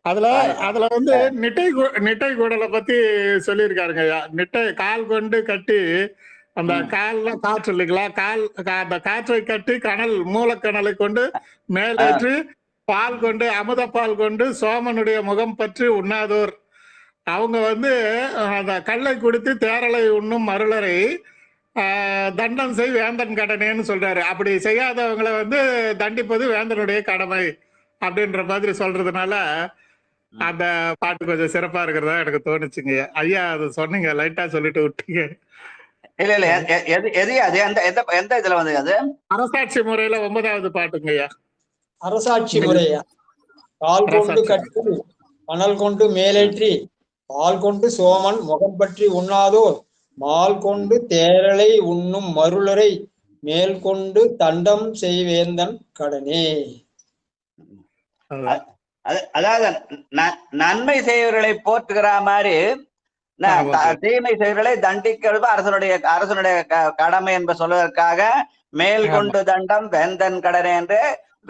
அதுல வந்து நிட்டை கூடலை பத்தி சொல்லியிருக்காருங்க. நிட்டை கால் கொண்டு கட்டி அந்த கால்ல காற்று இல்லைங்களா, அந்த காற்றை கட்டி கனல் மூலக்கணலை கொண்டு மேலேற்று பால் கொண்டு அமுத பால் கொண்டு சோமனுடைய முகம் பற்றி உண்ணாதோர் அவங்க வந்து அந்த கல்லை குடித்து தேரலை உண்ணும் மருளரை தண்டம் செய் வேந்தன் கடனேன்னு சொல்றாரு. அப்படி செய்யாதவங்களை வந்து தண்டிப்பது வேந்தனுடைய கடமை அப்படின்ற மாதிரி சொல்றதுனால அந்த பாட்டு கொஞ்சம் சிறப்பா இருக்கிறதா எனக்கு தோணுச்சுங்க. ஐயா அது சொன்னீங்க, லைட்டா சொல்லிட்டு விட்டீங்க. இல்ல இல்ல எது அது எந்த இதுல வந்து அது அரசாட்சி முறையில 9வது பாட்டுங்க ஐயா. அரசாட்சி முறையா? கால் கொண்டு கட்டி கனல் கொண்டு மேலேற்றி பால் கொண்டு சோமன் முகம் பற்றி உண்ணாதோர் மால் கொண்டு தேரலை உண்ணும் மருளரை மேல் கொண்டு தண்டம் செய்வேந்தன் கடனே. அதாவது நன்மை செய்வர்களை போற்றுகிற மாதிரி தீமை செய்வர்களை தண்டிக்கிறது அரசனுடைய கடமை என்பது சொல்வதற்காக மேல் கொண்டு தண்டம் வேந்தன் கடனே என்று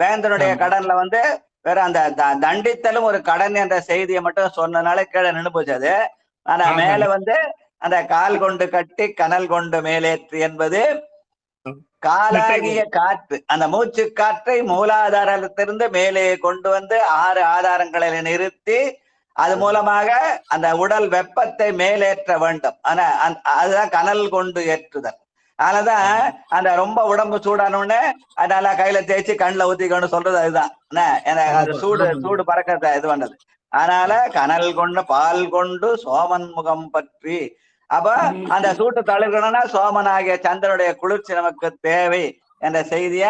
வேந்தனுடைய கடன்ல வந்து வேற அந்த தண்டித்தலும் ஒரு கடன் என்ற செய்தியை மட்டும் சொன்னதுனால கீழே நின்று போச்சு அது. ஆனா மேல வந்து அந்த கால் கொண்டு கட்டி கனல் கொண்டு மேலேற்று என்பது காலாகிய காற்று, அந்த மூச்சு காற்றை மூலாதாரத்திலிருந்து மேலே கொண்டு வந்து 6 ஆதாரங்களை நிறுத்தி அது மூலமாக அந்த உடல் வெப்பத்தை மேலேற்ற வேண்டும். ஆனா அதுதான் கனல் கொண்டு ஏற்றுதல். அதனாலதான் அந்த ரொம்ப உடம்பு சூடானோடனே அதனால கையில தேய்ச்சி கண்ணுல ஊத்திக்கணும்னு சொல்றது அதுதான். அது சூடு பறக்கிறத இது பண்ணது. அதனால கனல் கொண்டு பால் கொண்டு சோமன் முகம் பற்றி, அப்ப அந்த சூட்டு தளிர்கணும்னா சோமன் ஆகிய சந்திரனுடைய குளிர்ச்சி நமக்கு தேவை என்ற செய்திய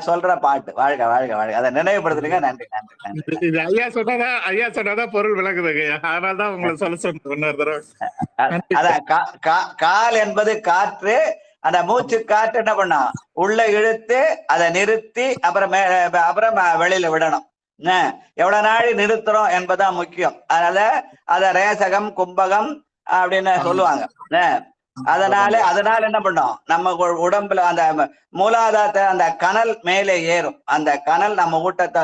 சொல்ற பாட்டு. வாழ்க வாழ்க வாழ்க. அதை நினைவுபடுத்துறீங்க. நன்றி நன்றி நன்றி. இது ஐயா சொன்னதான் பொருள் விளக்குதுங்க. அதனாலதான் உங்களை சொல்ல சொன்னேன். அதான் கால் என்பது காற்று. அந்த மூச்சு காற்று என்ன பண்ணா உள்ள இழுத்து அதை நிறுத்தி அப்புறம் வெளியில விடணும். எவ்வளவு நாள் நிறுத்துறோம் என்பதுதான் முக்கியம். அதனால அத ரேசகம் கும்பகம் அப்படின்னு சொல்லுவாங்க. அதனால என்ன பண்ணோம், நம்ம உடம்புல அந்த மூலாதாரத்தை அந்த கனல் மேலே ஏறும். அந்த கனல் நம்ம ஊட்டத்தை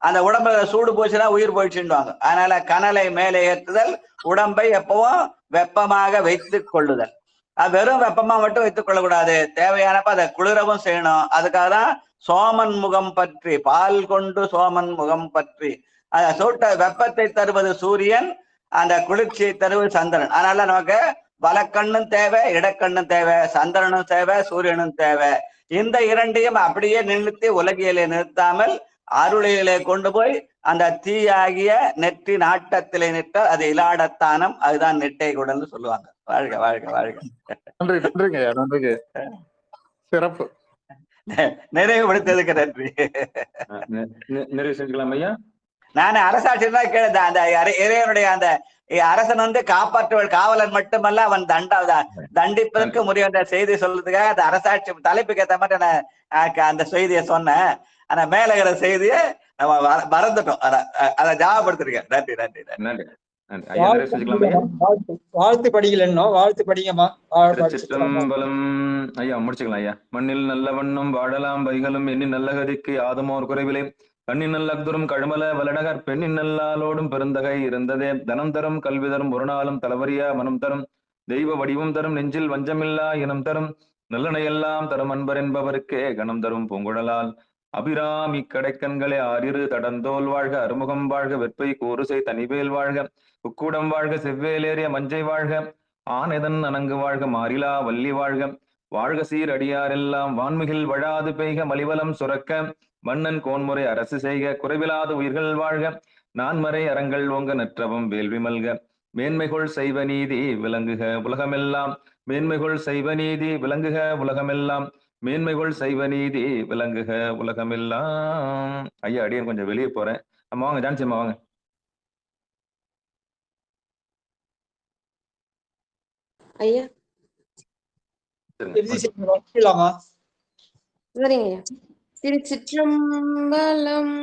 அந்த உடம்புல சூடு போச்சுன்னா உயிர் போயிடுச்சுடுவாங்க. அதனால கனலை மேலே ஏற்றுதல், உடம்பை எப்பவும் வெப்பமாக வைத்துக் கொள்ளுதல். அது வெறும் வெப்பமா மட்டும் வைத்துக் கொள்ளக்கூடாது, தேவையானப்ப அதை குளிரவும் செய்யணும். அதுக்காக தான் சோமன் முகம் பற்றி, பால் கொண்டு சோமன் முகம் பற்றி, சூட்ட வெப்பத்தை தருவது சூரியன், அந்த குளிர்ச்சியை தருவது சந்திரன். அதனால நமக்கு வலக்கண்ணும் தேவை, இடக்கண்ணும் தேவை, சந்திரனும் தேவை, சூரியனும் தேவை. இந்த இரண்டையும் அப்படியே நிறுத்தி உலகியலை நிறுத்தாமல் அருளியலை கொண்டு போய் அந்த தீயாகிய நெற்றி நாட்டத்திலே நிற்றால் அது இலாடத்தானம், அதுதான் நெட்டை குடல்னு சொல்லுவாங்க. வாழ்க வாழ்க வாழ்க. நன்றி நன்றிங்க ஐயா, நன்றிங்க. சிறப்பு. நிறைவுபடுத்ததுக்கு நன்றி. நிறைவு செஞ்சுக்கலாம் ஐயா. நானு அரசாட்சி தான் கேளுந்த அந்த இறைவனுடைய அந்த அரசன் வந்து காப்பாற்றுவள் காவலன் மட்டுமல்ல, அவன் தண்டிப்பதற்கு முடிய செய்தி சொல்றதுக்காக அந்த அரசாட்சி தலைப்புக்கு ஏற்ற மாதிரி நான் அந்த செய்தியை சொன்னேன். ஆனா மேல இருக்கிற செய்தியை நம்ம மறந்துட்டோம். அதை ஞாபகப்படுத்திருக்கேன். நன்றி நன்றி நன்றி. வாழ்த்து படிக்கலன்னோ, வாழ்த்து படிங்கம்மா. சிற்றம்பலம் ஐயா, முடிச்சுக்கலாம் ஐயா. மண்ணில் நல்ல வண்ணம் வாழலாம் வைகளும் எண்ணி நல்ல கதிக்கு யாதுமோர் குறைவிலே கண்ணின் நல்ல அக்துரும் கழுமல வலநகர் பெண்ணின் நல்லாலோடும் பெருந்தகை இருந்ததே தனம் தரும் கல்வி தரும் ஒரு நாளும் தளவரியா மனம் தரும் தெய்வ வடிவம் தரும் நெஞ்சில் வஞ்சமில்லா இனம் தரும் நல்லனையெல்லாம் தரும் அன்பர் என்பவருக்கே கணம் தரும் பூங்குழலால் அபிராமி கடைக்கண்களே ஆறிரு தடந்தோல் வாழ்க அறுமுகம் வாழ்க வெப்பை கூறுசை தனிவேல் வாழ்க உக்கூடம் வாழ்க செவ்வேலேறிய மஞ்சை வாழ்க ஆனெதன் அணங்கு வாழ்க மாறிலா வள்ளி வாழ்க வாழ்க சீர் அடியாரெல்லாம் வான்மிகில் வழாது பெய்க மலிவலம் சுரக்க மன்னன் கோன்முறை அரசு செய்க குறைவிலாத உயிர்கள் வாழ்க நான்மறை அறங்கள் ஓங்க நற்றவம் வேள்வி மல்க மேன்மைகொள் செய்வ நீதி விளங்குக உலகமெல்லாம் மேன்மைகொள் செய்வ நீதி விளங்குக உலகமெல்லாம் மேன்மைகொள் செய்வ நீதி விளங்குக உலகமெல்லாம். ஐயா, அடியன் கொஞ்சம் வெளியே போறேன். அம்மா வாங்க, ஜான்சி அம்மா வாங்க. ஐயா சரிங்க. திருச்சிற்றம்பலம்.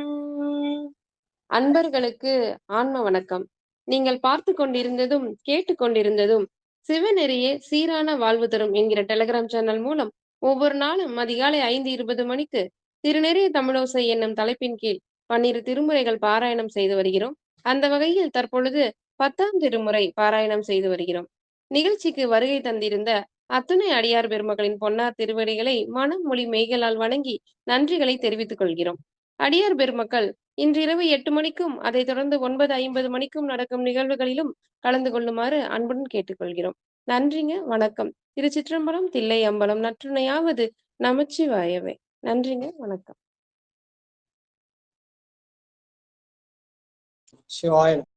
அன்பர்களுக்கு ஆன்ம வணக்கம். நீங்கள் பார்த்து கொண்டிருந்ததும் கேட்டுக்கொண்டிருந்ததும் சிவநெறியே சீரான வாழ்வு தரும் என்கிற டெலிகிராம் சேனல் மூலம் ஒவ்வொரு நாளும் அதிகாலை 5:20 மணிக்கு திருநெறிய தமிழோசை என்னும் தலைப்பின் கீழ் 12 திருமுறைகள் பாராயணம் செய்து வருகிறோம். அந்த வகையில் தற்பொழுது 10ஆம் திருமுறை பாராயணம் செய்து வருகிறோம். நிகழ்ச்சிக்கு வருகை தந்திருந்த அத்துணை அடியார் பெருமக்களின் பொன்னார் திருவடிகளை மனம் மொழி மெய்களால் வணங்கி நன்றிகளை தெரிவித்துக் கொள்கிறோம். அடியார் பெருமக்கள் இன்றிரவு 8 மணிக்கும் அதை தொடர்ந்து 9:50 மணிக்கும் நடக்கும் நிகழ்வுகளிலும் கலந்து கொள்ளுமாறு அன்புடன் கேட்டுக்கொள்கிறோம். நன்றிங்க, வணக்கம். திருச்சிற்றம்பலம், தில்லை அம்பலம், நற்றுணையாவது நமச்சிவாயவே. நன்றிங்க, வணக்கம். சிவாய